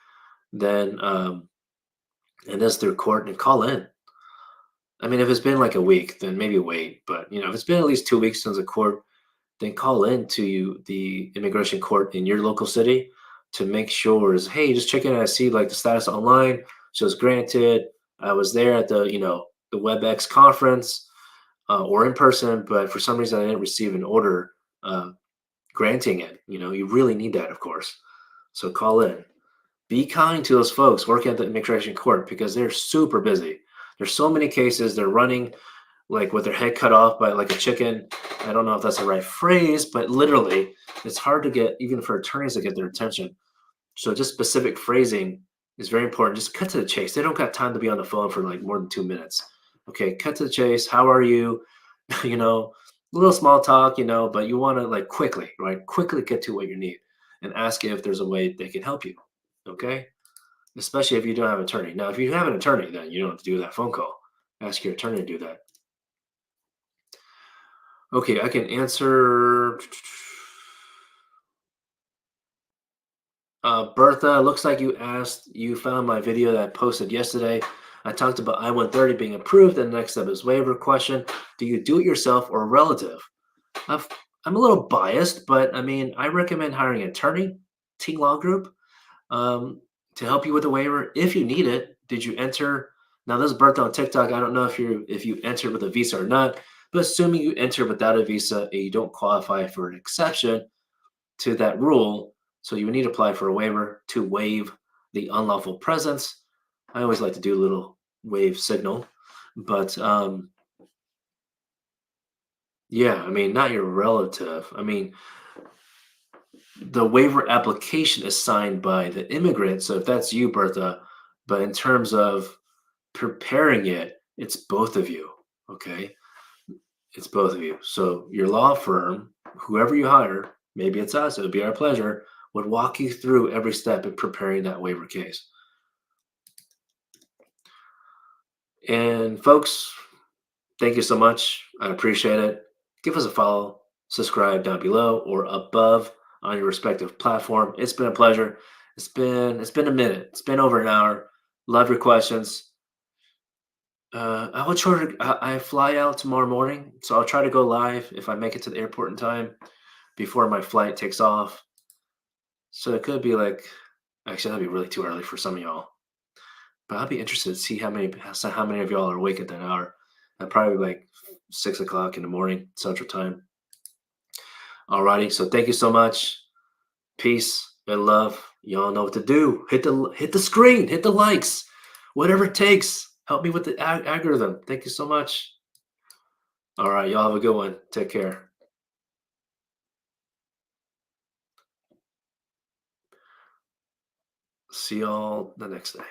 Then, and that's through court and call in. I mean, if it's been like a week, then maybe wait. But if it's been at least 2 weeks since the court, then call in to the immigration court in your local city to make sure is, hey, just checking. I see like the status online shows granted. I was there at the WebEx conference or in person, but for some reason I didn't receive an order uh, granting it. You really need that, of course. So call in. Be kind to those folks working at the immigration court because they're super busy. There's so many cases they're running like with their head cut off by like a chicken. I don't know if that's the right phrase, but literally, it's hard to get even for attorneys to get their attention. So just specific phrasing is very important. Just cut to the chase. They don't got time to be on the phone for like more than 2 minutes. Okay, cut to the chase. How are you? you know, a little small talk, but you want to like quickly, right? Quickly get to what you need and ask if there's a way they can help you. Okay, especially if you don't have an attorney. Now, if you have an attorney, then you don't have to do that phone call. Ask your attorney to do that. Okay, I can answer. Bertha, looks like you found my video that I posted yesterday. I talked about I-130 being approved, and the next step is waiver question. Do you do it yourself or a relative? I've, I'm a little biased, but I mean, I recommend hiring an attorney, Ting Law Group, to help you with the waiver if you need it. Did you enter? Now, this is Bertha on TikTok. I don't know if you entered with a visa or not, but assuming you enter without a visa and you don't qualify for an exception to that rule, so you would need to apply for a waiver to waive the unlawful presence. I always like to do a little wave signal, but yeah, I mean, not your relative. I mean, the waiver application is signed by the immigrant. So if that's you, Bertha, but in terms of preparing it, it's both of you. Okay. It's both of you. So your law firm, whoever you hire, maybe it's us, it would be our pleasure, would walk you through every step in preparing that waiver case. And folks, thank you so much. I appreciate it. Give us a follow, subscribe down below or above on your respective platform. It's been a pleasure. It's been a minute. It's been over an hour. Love your questions. I will try to. I fly out tomorrow morning, so I'll try to go live if I make it to the airport in time before my flight takes off. So it could be like, actually, that'd be really too early for some of y'all. But I'll be interested to see how many of y'all are awake at that hour. Probably like 6 o'clock in the morning Central Time. Alrighty, so thank you so much. Peace and love. Y'all know what to do. Hit the screen, hit the likes, whatever it takes. Help me with the algorithm. Thank you so much. All right, y'all have a good one. Take care. See y'all the next day.